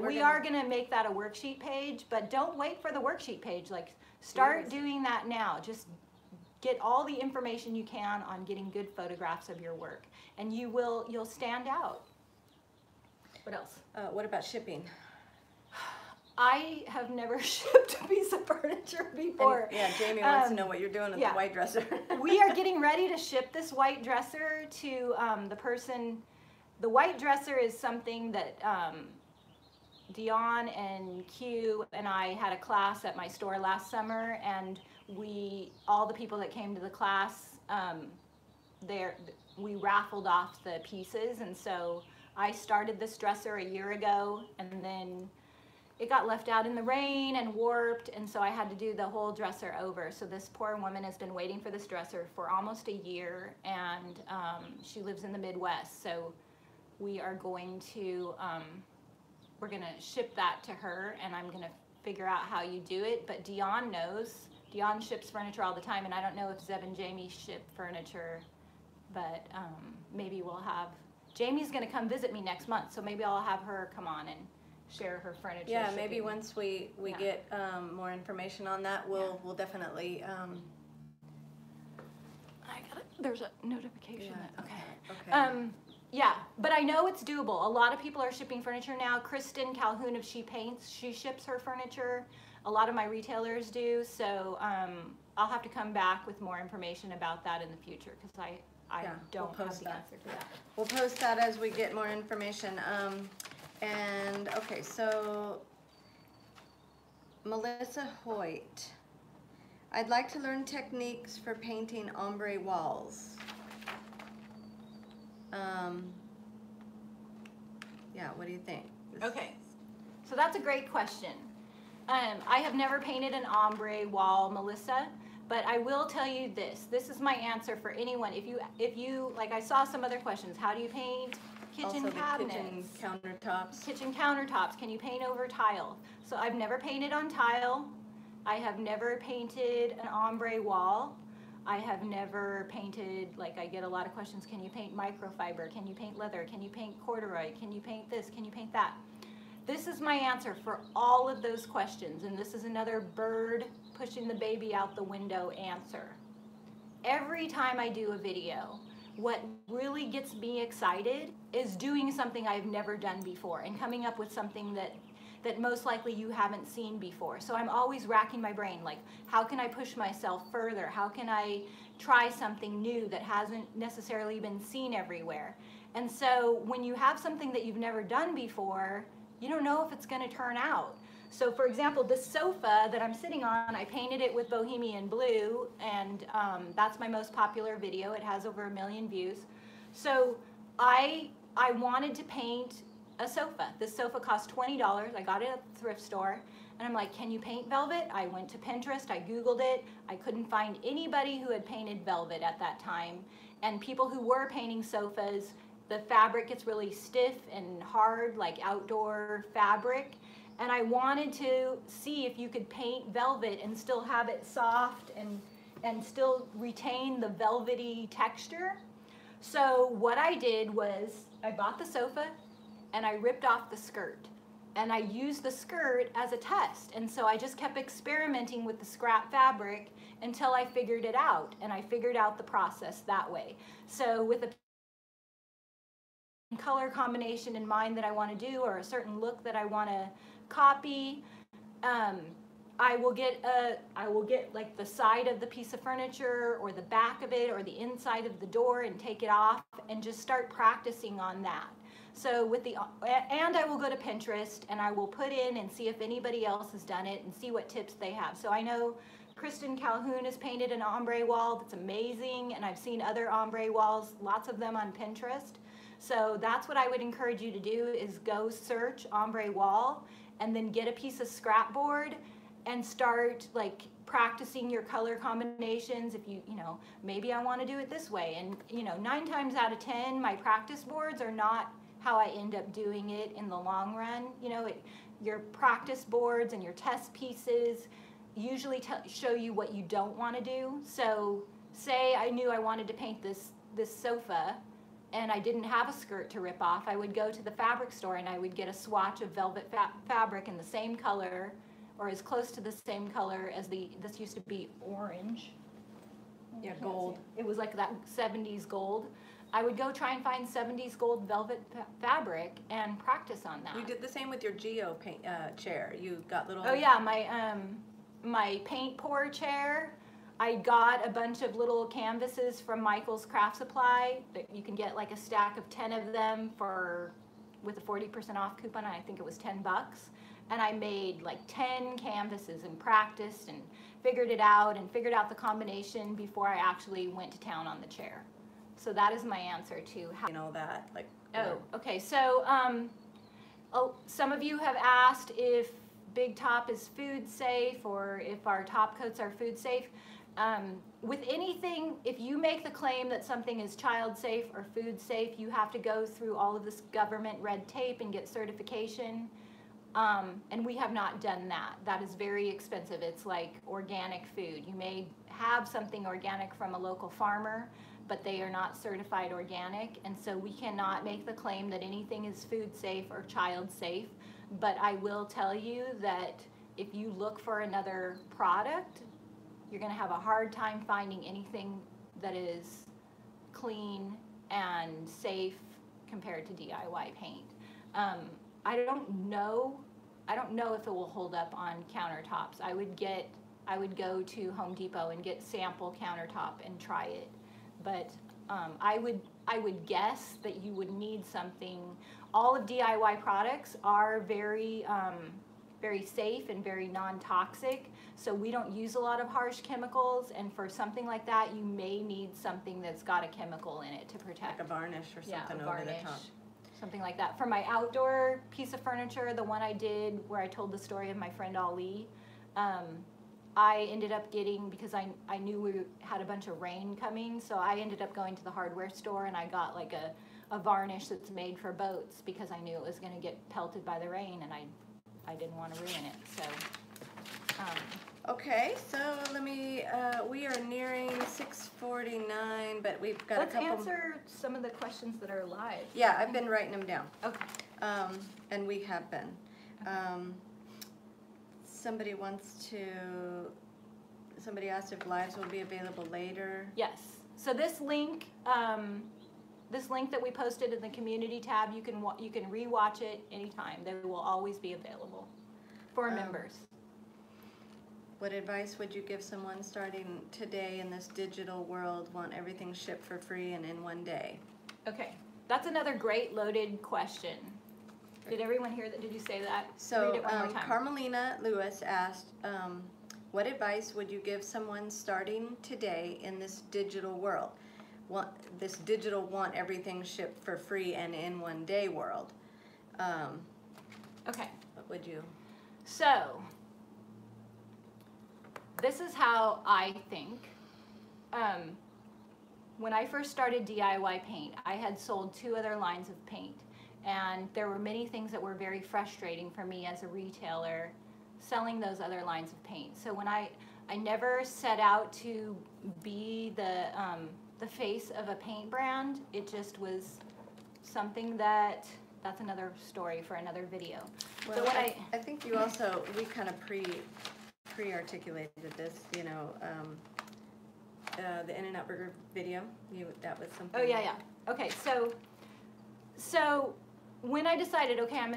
We are gonna make that a worksheet page, but don't wait for the worksheet page. Like start doing that now. Just get all the information you can on getting good photographs of your work, and you'll stand out. What else? What about shipping? I have never shipped a piece of furniture before. And, Jamie wants to know what you're doing with the white dresser. We are getting ready to ship this white dresser to the person. The white dresser is something that Dion and Q and I had a class at my store last summer, and all the people that came to the class, we raffled off the pieces, and so I started this dresser a year ago, and then it got left out in the rain and warped, and so I had to do the whole dresser over. So this poor woman has been waiting for this dresser for almost a year, and she lives in the Midwest. So we are going to, we're gonna ship that to her, and I'm gonna figure out how you do it. But Dion knows. Dion ships furniture all the time, and I don't know if Zeb and Jamie ship furniture, but maybe we'll have, Jamie's gonna come visit me next month, so maybe I'll have her come on and share her furniture. Yeah, shipping. maybe once we get more information on that, we'll definitely. There's a notification. Okay. Yeah, but I know it's doable. A lot of people are shipping furniture now. Kristen Calhoun of She Paints, she ships her furniture. A lot of my retailers do. So I'll have to come back with more information about that in the future because I don't have the answer to that. We'll post that as we get more information. And okay, so Melissa Hoyt, I'd like to learn techniques for painting ombre walls. Yeah, what do you think? Okay, so that's a great question. I have never painted an ombre wall, Melissa, but I will tell you this. This is my answer for anyone. If you like, I saw some other questions. How do you paint kitchen cabinets? Kitchen countertops. Can you paint over tile? So I've never painted on tile. I have never painted an ombre wall. I have never painted, like I get a lot of questions, can you paint microfiber? Can you paint leather? Can you paint corduroy? Can you paint this? Can you paint that? This is my answer for all of those questions, and this is another bird pushing the baby out the window answer. Every time I do a video, what really gets me excited is doing something I've never done before and coming up with something that most likely you haven't seen before. So I'm always racking my brain, like, how can I push myself further? How can I try something new that hasn't necessarily been seen everywhere? And so when you have something that you've never done before, you don't know if it's gonna turn out. So for example, this sofa that I'm sitting on, I painted it with Bohemian Blue, and that's my most popular video. It has over 1 million views. So I wanted to paint a sofa. This sofa cost $20. I got it at the thrift store. And I'm like, can you paint velvet? I went to Pinterest, I Googled it. I couldn't find anybody who had painted velvet at that time. And people who were painting sofas, the fabric gets really stiff and hard, like outdoor fabric. And I wanted to see if you could paint velvet and still have it soft and still retain the velvety texture. So what I did was I bought the sofa and I ripped off the skirt. And I used the skirt as a test. And so I just kept experimenting with the scrap fabric until I figured it out. And I figured out the process that way. So with a color combination in mind that I want to do, or a certain look that I want to copy, I will get like the side of the piece of furniture or the back of it or the inside of the door and take it off and just start practicing on that. So and I will go to Pinterest and I will put in and see if anybody else has done it and see what tips they have. So I know Kristen Calhoun has painted an ombre wall that's amazing, and I've seen other ombre walls, lots of them on Pinterest. So that's what I would encourage you to do, is go search ombre wall and then get a piece of scrap board and start like practicing your color combinations. If you know, maybe I want to do it this way. And 9 times out of 10, my practice boards are not how I end up doing it in the long run. Your practice boards and your test pieces usually show you what you don't want to do. So say I knew I wanted to paint this sofa and I didn't have a skirt to rip off, I would go to the fabric store and I would get a swatch of velvet fabric in the same color or as close to the same color as this used to be orange. Yeah, gold. It was like that 70s gold. I would go try and find 70s gold velvet fabric and practice on that. You did the same with your Geo paint chair. You got little... Oh yeah, my paint pour chair, I got a bunch of little canvases from Michael's Craft Supply. You can get like a stack of 10 of them with a 40% off coupon. I think it was $10. And I made like 10 canvases and practiced and figured it out and figured out the combination before I actually went to town on the chair. So that is my answer to how. That, like... Oh, okay. So some of you have asked if Big Top is food safe or if our top coats are food safe. With anything, if you make the claim that something is child safe or food safe, you have to go through all of this government red tape and get certification. And we have not done that. That is very expensive. It's like organic food. You may have something organic from a local farmer, but they are not certified organic, and so we cannot make the claim that anything is food safe or child safe. But I will tell you that if you look for another product, you're going to have a hard time finding anything that is clean and safe compared to DIY paint. I don't know if it will hold up on countertops. I would go to Home Depot and get sample countertop and try it. But I would guess that you would need something. All of DIY products are very safe and very non-toxic, so we don't use a lot of harsh chemicals, and for something like that you may need something that's got a chemical in it to protect. Like a varnish or something over the top. Something like that. For my outdoor piece of furniture, the one I did where I told the story of my friend Ali, I ended up getting, because I knew we had a bunch of rain coming, so I ended up going to the hardware store and I got like a varnish that's made for boats because I knew it was going to get pelted by the rain and I didn't want to ruin it. So. Okay, so let me, we are nearing 6:49, but we've got Let's a couple... answer some of the questions that are live. Yeah, I've been writing them down. Okay. And we have been. Okay. Somebody asked if lives will be available later. Yes. So this link that we posted in the community tab, you can re-watch it anytime. They will always be available for members. What advice would you give someone starting today in this digital world, want everything shipped for free and in one day? Okay, that's another great loaded question. Did everyone hear that? Did you say that? So read it one more time. Carmelina Lewis asked, what advice would you give someone starting today in this digital world? Want everything shipped for free and in one day world. Okay. What would you? So, this is how I think. When I first started DIY paint, I had sold 2 other lines of paint, and there were many things that were very frustrating for me as a retailer selling those other lines of paint. So when I never set out to be the face of a paint brand. It just was something that's another story for another video. Well, so I think you also, we kind of pre-articulated this, you know, the In-N-Out Burger video, that was something. Oh, yeah. Okay, so when I decided, okay, I'm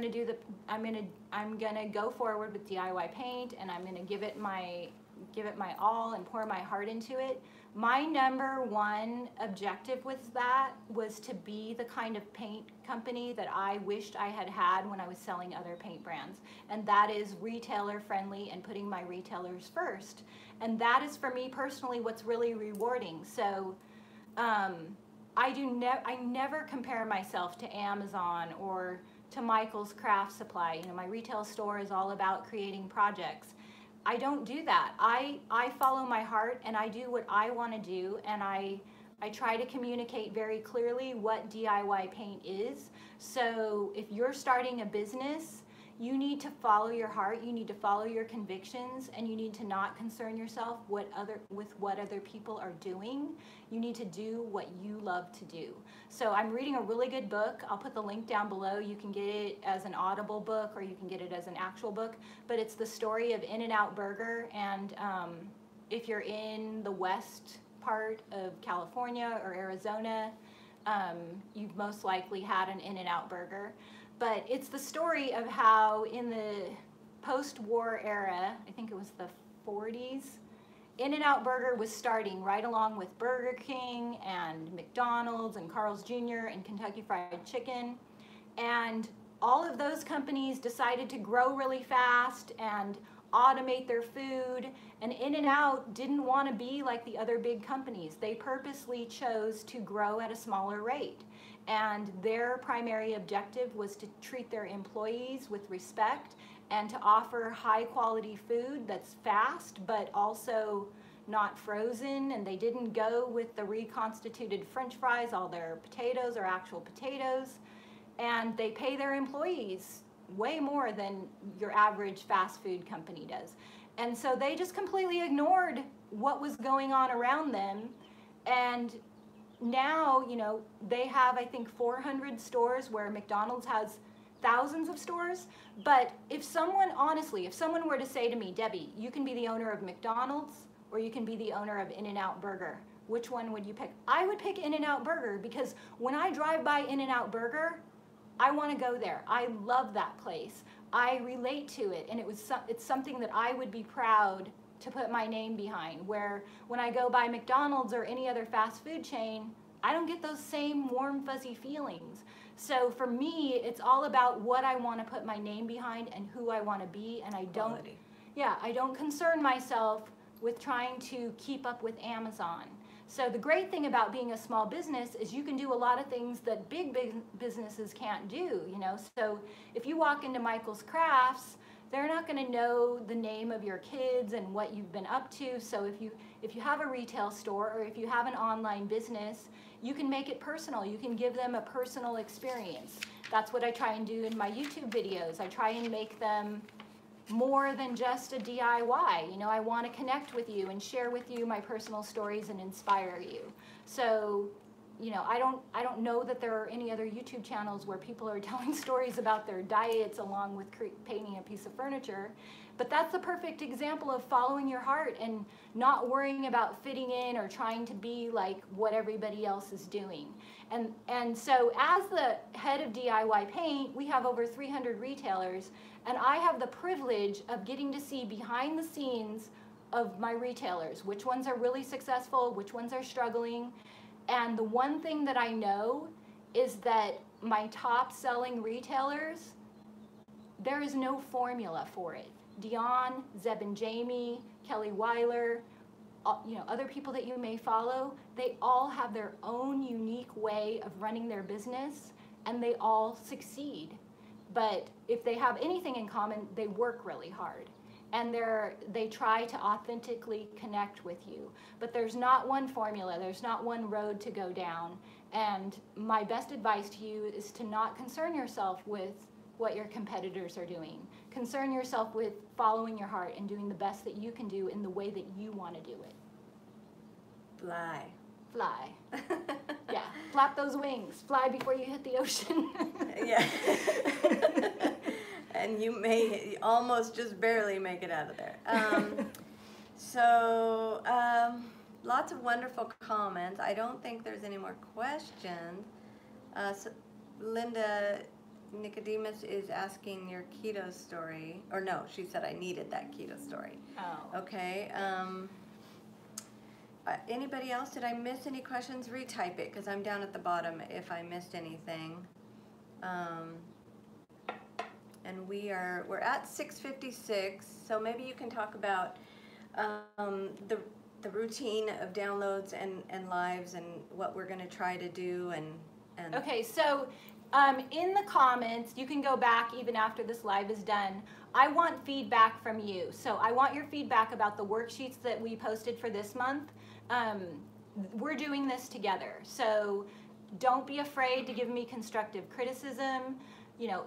gonna go forward with DIY paint, and I'm gonna give it my all and pour my heart into it. My number one objective with that was to be the kind of paint company that I wished I had had when I was selling other paint brands, and that is retailer friendly and putting my retailers first. And that is, for me personally, what's really rewarding. So I never compare myself to Amazon or to Michael's Craft Supply. You know, my retail store is all about creating projects. I don't do that. I follow my heart, and I do what I want to do, and I try to communicate very clearly what DIY paint is. So if you're starting a business, you need to follow your heart, you need to follow your convictions, and you need to not concern yourself with what other people are doing. You need to do what you love to do. So I'm reading a really good book. I'll put the link down below. You can get it as an Audible book, or you can get it as an actual book, but it's the story of In-N-Out Burger. And if you're in the west part of California or Arizona, you've most likely had an In-N-Out Burger. But it's the story of how in the post-war era, I think it was the 40s, In-N-Out Burger was starting right along with Burger King and McDonald's and Carl's Jr. and Kentucky Fried Chicken. And all of those companies decided to grow really fast and automate their food, and In-N-Out didn't want to be like the other big companies. They purposely chose to grow at a smaller rate, and their primary objective was to treat their employees with respect and to offer high quality food that's fast but also not frozen. And they didn't go with the reconstituted French fries. All their potatoes are actual potatoes, and they pay their employees way more than your average fast food company does. And so they just completely ignored what was going on around them. And now, you know, they have, I think, 400 stores where McDonald's has thousands of stores. But if someone, honestly, if someone were to say to me, Debbie, you can be the owner of McDonald's or you can be the owner of In-N-Out Burger, which one would you pick? I would pick In-N-Out Burger, because when I drive by In-N-Out Burger, I want to go there. I love that place. I relate to it, and it's something that I would be proud to put my name behind, where when I go by McDonald's or any other fast food chain, I don't get those same warm, fuzzy feelings. So for me, it's all about what I want to put my name behind and who I want to be, and I don't concern myself with trying to keep up with Amazon. So the great thing about being a small business is you can do a lot of things that big businesses can't do, you know. So if you walk into Michael's Crafts, they're not going to know the name of your kids and what you've been up to. So if you have a retail store or if you have an online business, you can make it personal. You can give them a personal experience. That's what I try and do in my YouTube videos. I try and make them more than just a DIY. You know, I want to connect with you and share with you my personal stories and inspire you. So, you know, I don't know that there are any other YouTube channels where people are telling stories about their diets along with painting a piece of furniture. But that's the perfect example of following your heart and not worrying about fitting in or trying to be like what everybody else is doing. And so as the head of DIY Paint, we have over 300 retailers, and I have the privilege of getting to see behind the scenes of my retailers, which ones are really successful, which ones are struggling. And the one thing that I know is that my top selling retailers, there is no formula for it. Dion, Zeb and Jamie, Kelly Weiler, you know, other people that you may follow, they all have their own unique way of running their business, and they all succeed. But if they have anything in common, they work really hard. And they try to authentically connect with you. But there's not one formula, there's not one road to go down. And my best advice to you is to not concern yourself with what your competitors are doing. Concern yourself with following your heart and doing the best that you can do in the way that you want to do it. Fly. Fly. Yeah, flap those wings. Fly before you hit the ocean. Yeah. And you may almost just barely make it out of there. Lots of wonderful comments. I don't think there's any more questions. So Linda Nicodemus is asking your keto story. Or no, she said I needed that keto story. Oh. Okay. Anybody else? Did I miss any questions? Retype it, because I'm down at the bottom if I missed anything. And we're at 6:56, so maybe you can talk about the routine of downloads and lives and what we're going to try to do and Okay, so in the comments, you can go back even after this live is done. I want feedback from you. So I want your feedback about the worksheets that we posted for this month. We're doing this together, so don't be afraid to give me constructive criticism. You know,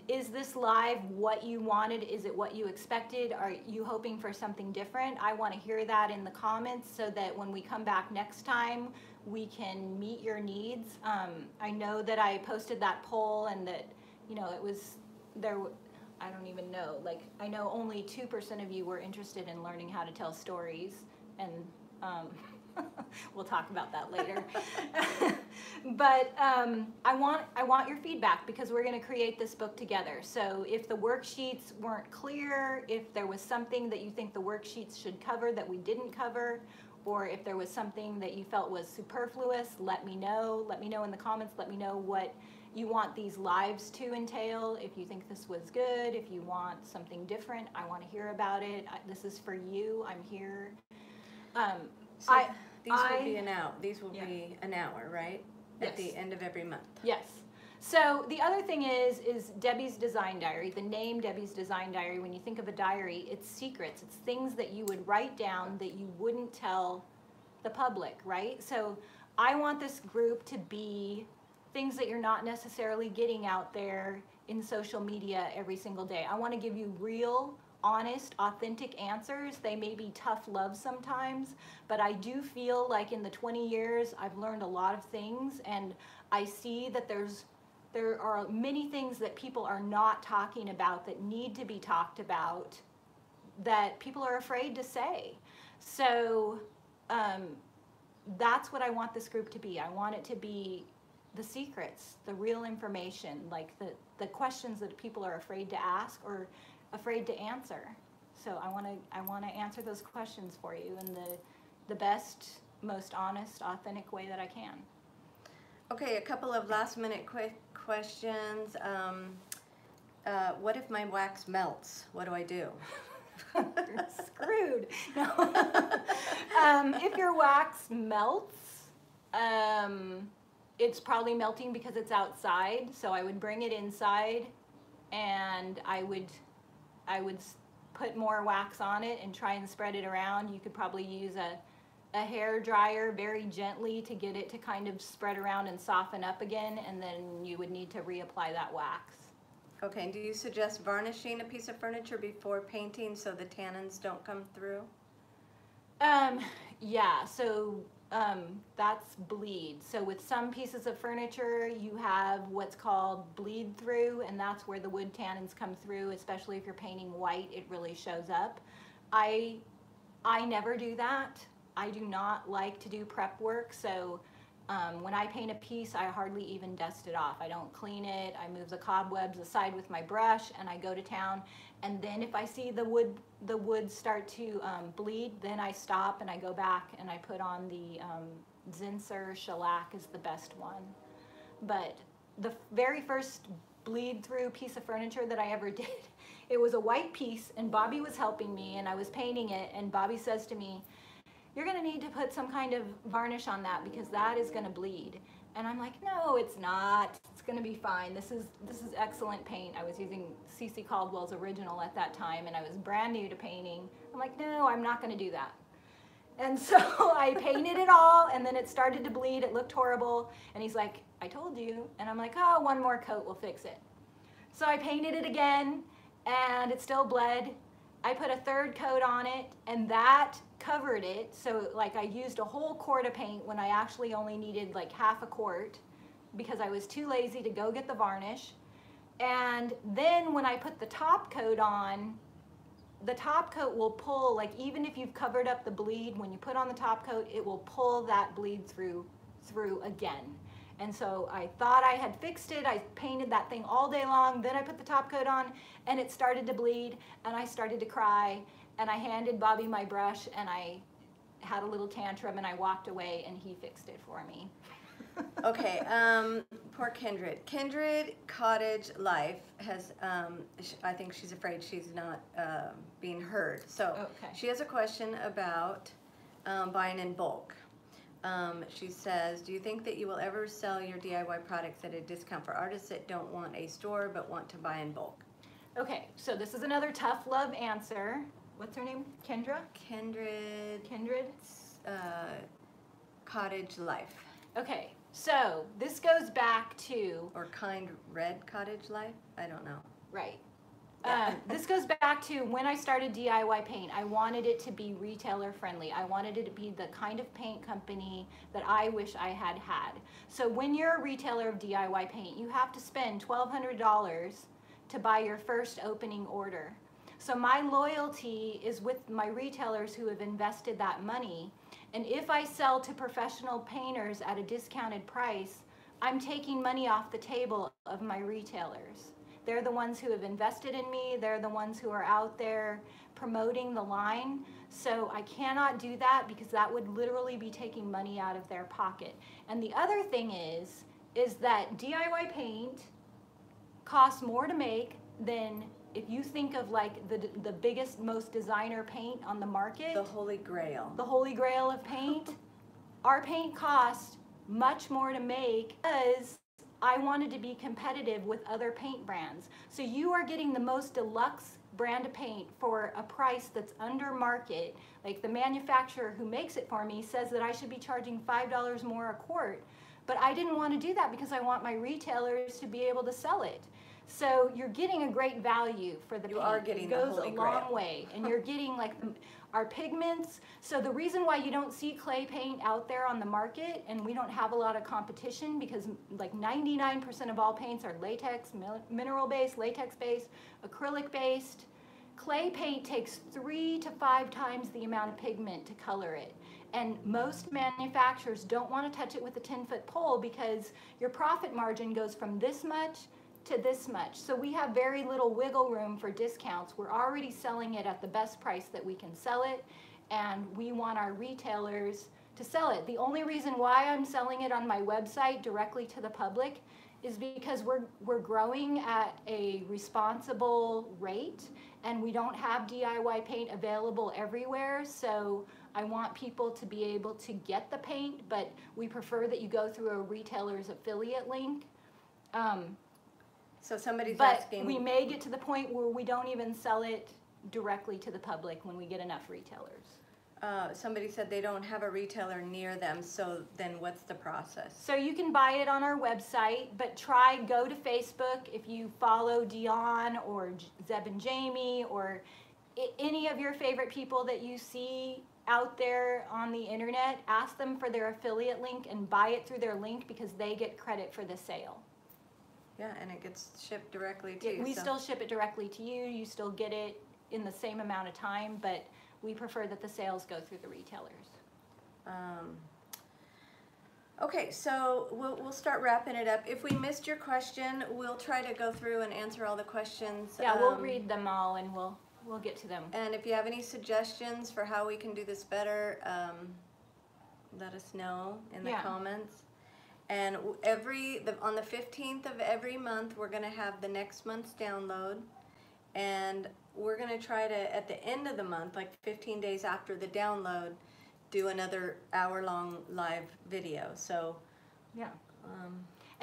is this live what you wanted? Is it what you expected? Are you hoping for something different? I want to hear that in the comments so that when we come back next time, we can meet your needs. I know that I posted that poll and that, you know, it was there. I don't even know. Like, I know only 2% of you were interested in learning how to tell stories, and we'll talk about that later. But I want your feedback because we're going to create this book together. So if the worksheets weren't clear, if there was something that you think the worksheets should cover that we didn't cover, or if there was something that you felt was superfluous, let me know. Let me know in the comments. Let me know what you want these lives to entail. If you think this was good, if you want something different, I want to hear about it. This is for you. I'm here. These will be an hour, right? Yes. At the end of every month. Yes. So the other thing is Debbie's Design Diary. The name Debbie's Design Diary, when you think of a diary, it's secrets. It's things that you would write down that you wouldn't tell the public, right? So I want this group to be things that you're not necessarily getting out there in social media every single day. I want to give you real, honest, authentic answers. They may be tough love sometimes, but I do feel like in the 20 years I've learned a lot of things, and I see that there are many things that people are not talking about that need to be talked about that people are afraid to say. So that's what I want this group to be. I want it to be the secrets, the real information, like the questions that people are afraid to ask or afraid to answer. So I want to answer those questions for you in the best, most honest, authentic way that I can. Okay, a couple of last minute quick questions. What if my wax melts? What do I do? You're screwed. No. If your wax melts, it's probably melting because it's outside. So I would bring it inside, and I would put more wax on it and try and spread it around. You could probably use a hair dryer very gently to get it to kind of spread around and soften up again, and then you would need to reapply that wax. Okay, and do you suggest varnishing a piece of furniture before painting so the tannins don't come through? Yeah, so that's bleed. So with some pieces of furniture, you have what's called bleed through, and that's where the wood tannins come through, especially if you're painting white, it really shows up. I never do that. I do not like to do prep work, so when I paint a piece, I hardly even dust it off. I don't clean it. I move the cobwebs aside with my brush, and I go to town. And then if I see the wood start to bleed, then I stop and I go back and I put on the Zinsser shellac is the best one. But the very first bleed through piece of furniture that I ever did, it was a white piece, and Bobby was helping me, and I was painting it, and Bobby says to me, "You're going to need to put some kind of varnish on that because that is going to bleed." And I'm like, no, it's not. It's gonna be fine. This is excellent paint. I was using CC Caldwell's original at that time, and I was brand new to painting. I'm like, no, I'm not gonna do that. And so I painted it all, and then it started to bleed. It looked horrible. And he's like, I told you. And I'm like, oh, one more coat will fix it. So I painted it again, and it still bled. I put a third coat on it, and that covered it. So like I used a whole quart of paint when I actually only needed like half a quart because I was too lazy to go get the varnish. And then when I put the top coat on, the top coat will pull, like even if you've covered up the bleed, when you put on the top coat, it will pull that bleed through again. And so I thought I had fixed it. I painted that thing all day long. Then I put the top coat on, and it started to bleed, and I started to cry. And I handed Bobby my brush, and I had a little tantrum, and I walked away, and he fixed it for me. Okay, poor Kindred. Kindred Cottage Life has, I think she's afraid she's not being heard. So Okay. she has a question about buying in bulk. She says, do you think that you will ever sell your DIY products at a discount for artists that don't want a store but want to buy in bulk? Okay, so this is another tough love answer. What's her name? Kendra? Kindred Kindred? Cottage Life. Okay, so this goes back to, Or Kind Red Cottage Life? I don't know. right. Yeah. This goes back to when I started DIY Paint. I wanted it to be retailer friendly. I wanted it to be the kind of paint company that I wish I had had. So when you're a retailer of DIY Paint, you have to spend $1,200 to buy your first opening order. So my loyalty is with my retailers who have invested that money. And if I sell to professional painters at a discounted price, I'm taking money off the table of my retailers. They're the ones who have invested in me. They're the ones who are out there promoting the line. So I cannot do that because that would literally be taking money out of their pocket. And the other thing is that DIY paint costs more to make than if you think of like the biggest, most designer paint on the market. The Holy Grail. The Holy Grail of paint. Our paint costs much more to make because I wanted to be competitive with other paint brands. So you are getting the most deluxe brand of paint for a price that's under market. Like the manufacturer who makes it for me says that I should be charging $5 more a quart. But I didn't want to do that because I want my retailers to be able to sell it. So you're getting a great value for the paint. You are getting the It goes Holy a Grail. long way. And you're getting like our pigments. So the reason why you don't see clay paint out there on the market and we don't have a lot of competition because like 99% of all paints are latex, mineral-based, latex-based, acrylic-based. Clay paint takes 3 to 5 times the amount of pigment to color it. And most manufacturers don't want to touch it with a 10-foot pole because your profit margin goes from this much to this much. So we have very little wiggle room for discounts. We're already selling it at the best price that we can sell it, and we want our retailers to sell it. The only reason why I'm selling it on my website directly to the public is because we're growing at a responsible rate, and we don't have DIY paint available everywhere. So I want people to be able to get the paint, but we prefer that you go through a retailer's affiliate link. So somebody's But asking. we may get to the point where we don't even sell it directly to the public when we get enough retailers. Somebody said they don't have a retailer near them, so then what's the process? So you can buy it on our website, but go to Facebook. If you follow Dion or Zeb and Jamie or any of your favorite people that you see out there on the internet, ask them for their affiliate link and buy it through their link because they get credit for the sale. Yeah, and it gets shipped directly to you. We so- still ship it directly to you. You still get it in the same amount of time, but we prefer that the sales go through the retailers. Okay, so we'll start wrapping it up. If we missed your question, we'll try to go through and answer all the questions. Yeah, we'll read them all and we'll get to them. And if you have any suggestions for how we can do this better, let us know in the Yeah. comments. And on the 15th of every month, we're going to have the next month's download. And we're going to try to, at the end of the month, like 15 days after the download, do another hour-long live video. So Yeah.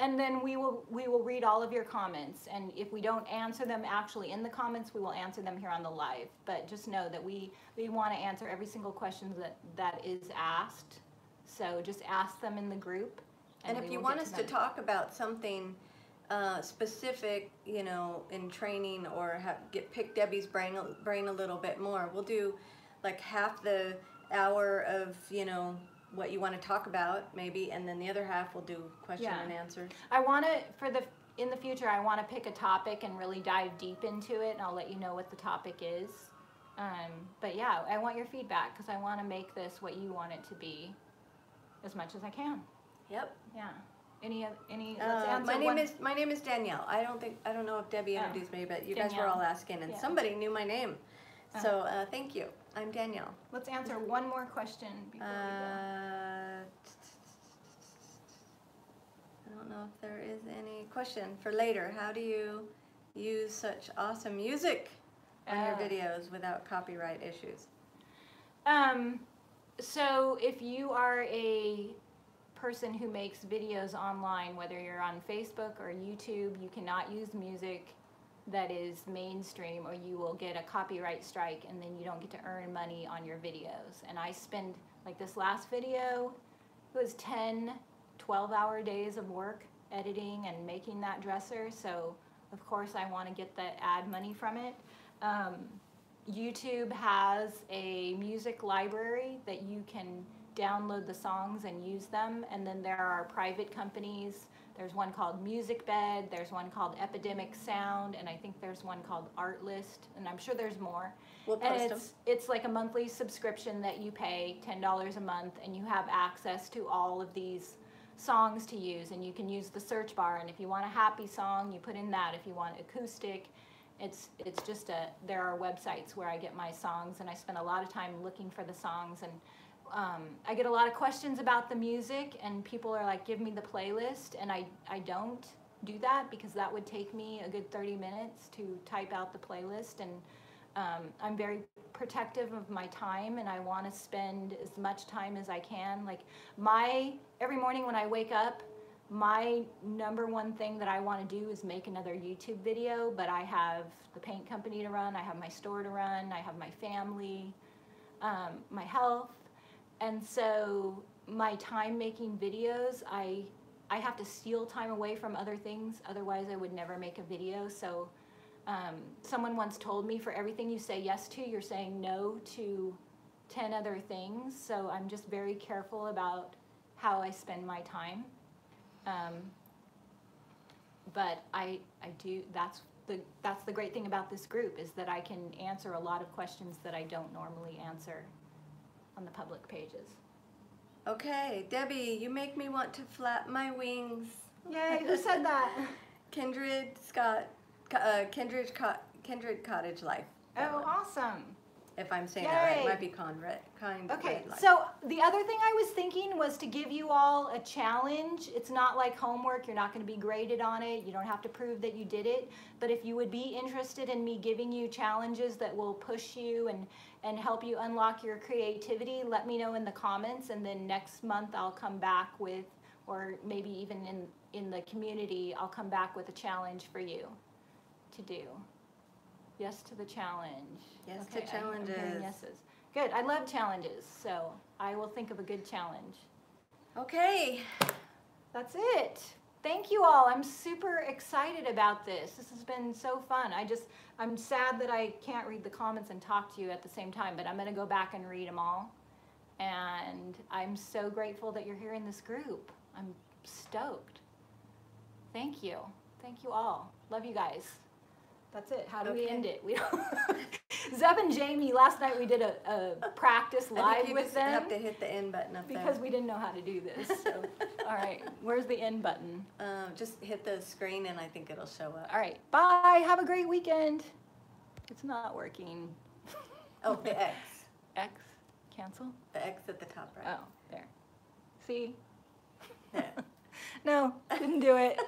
And then we will read all of your comments, and if we don't answer them actually in the comments, we will answer them here on the live. But just know that we want to answer every single question that is asked. So just ask them in the group. And if you want us to talk about something specific, you know, in training, or pick Debbie's brain a little bit more, we'll do like half the hour of, you know, what you want to talk about maybe, and then the other half we'll do question and answers. I want to, in the future, I want to pick a topic and really dive deep into it, and I'll let you know what the topic is. But yeah, I want your feedback, because I want to make this what you want it to be as much as I can. Yep. Yeah. Let's answer my name is Danielle. I don't know if Debbie introduced me, but you guys were all asking, and somebody knew my name. So thank you. I'm Danielle. Let's answer one more question before we go. I don't know if there is any question for later. How do you use such awesome music on your videos without copyright issues? So if you are a person who makes videos online, whether you're on Facebook or YouTube, you cannot use music that is mainstream, or you will get a copyright strike, and then you don't get to earn money on your videos. And I spend, like this last video, it was 10, 12-hour days of work editing and making that dresser, so of course I want to get the ad money from it. YouTube has a music library that you can download the songs and use them, and then there are private companies. There's one called MusicBed, there's one called Epidemic Sound, and I think there's one called Artlist, and I'm sure there's more. We'll post them. It's like a monthly subscription that you pay $10 a month, and you have access to all of these songs to use, and you can use the search bar, and if you want a happy song, you put in that. If you want acoustic, it's just there are websites where I get my songs, and I spend a lot of time looking for the songs, and I get a lot of questions about the music, and people are like, give me the playlist, and I don't do that, because that would take me a good 30 minutes to type out the playlist, and I'm very protective of my time, and I want to spend as much time as I can. Like every morning when I wake up, my number one thing that I want to do is make another YouTube video, but I have the paint company to run, I have my store to run, I have my family, my health. And so my time making videos, I have to steal time away from other things, otherwise I would never make a video. So someone once told me, for everything you say yes to, you're saying no to 10 other things. So I'm just very careful about how I spend my time. But I do, that's the great thing about this group, is that I can answer a lot of questions that I don't normally answer on the public pages. Okay, Debbie, you make me want to flap my wings. Yay, who said that? Kindred Cottage Life. Oh, awesome. If I'm saying that right, it might be kind. Okay, so the other thing I was thinking was to give you all a challenge. It's not like homework, you're not going to be graded on it, you don't have to prove that you did it, but if you would be interested in me giving you challenges that will push you and help you unlock your creativity, let me know in the comments, and then next month I'll come back with, or maybe even in the community, I'll come back with a challenge for you to do. Yes to the challenge. Yes to challenges. I'm hearing yeses. Good. I love challenges, so I will think of a good challenge. Okay. That's it. Thank you all. I'm super excited about this. This has been so fun. I'm sad that I can't read the comments and talk to you at the same time, but I'm going to go back and read them all. And I'm so grateful that you're here in this group. I'm stoked. Thank you. Thank you all. Love you guys. That's it. How do we end it? We don't. Zeb and Jamie, last night we did a practice live with them. You have to hit the end button up there. Because we didn't know how to do this. So. All right. Where's the end button? Just hit the screen and I think it'll show up. All right. Bye. Have a great weekend. It's not working. Oh, the X. X? Cancel? The X at the top right. Oh, there. See? There. No, didn't do it.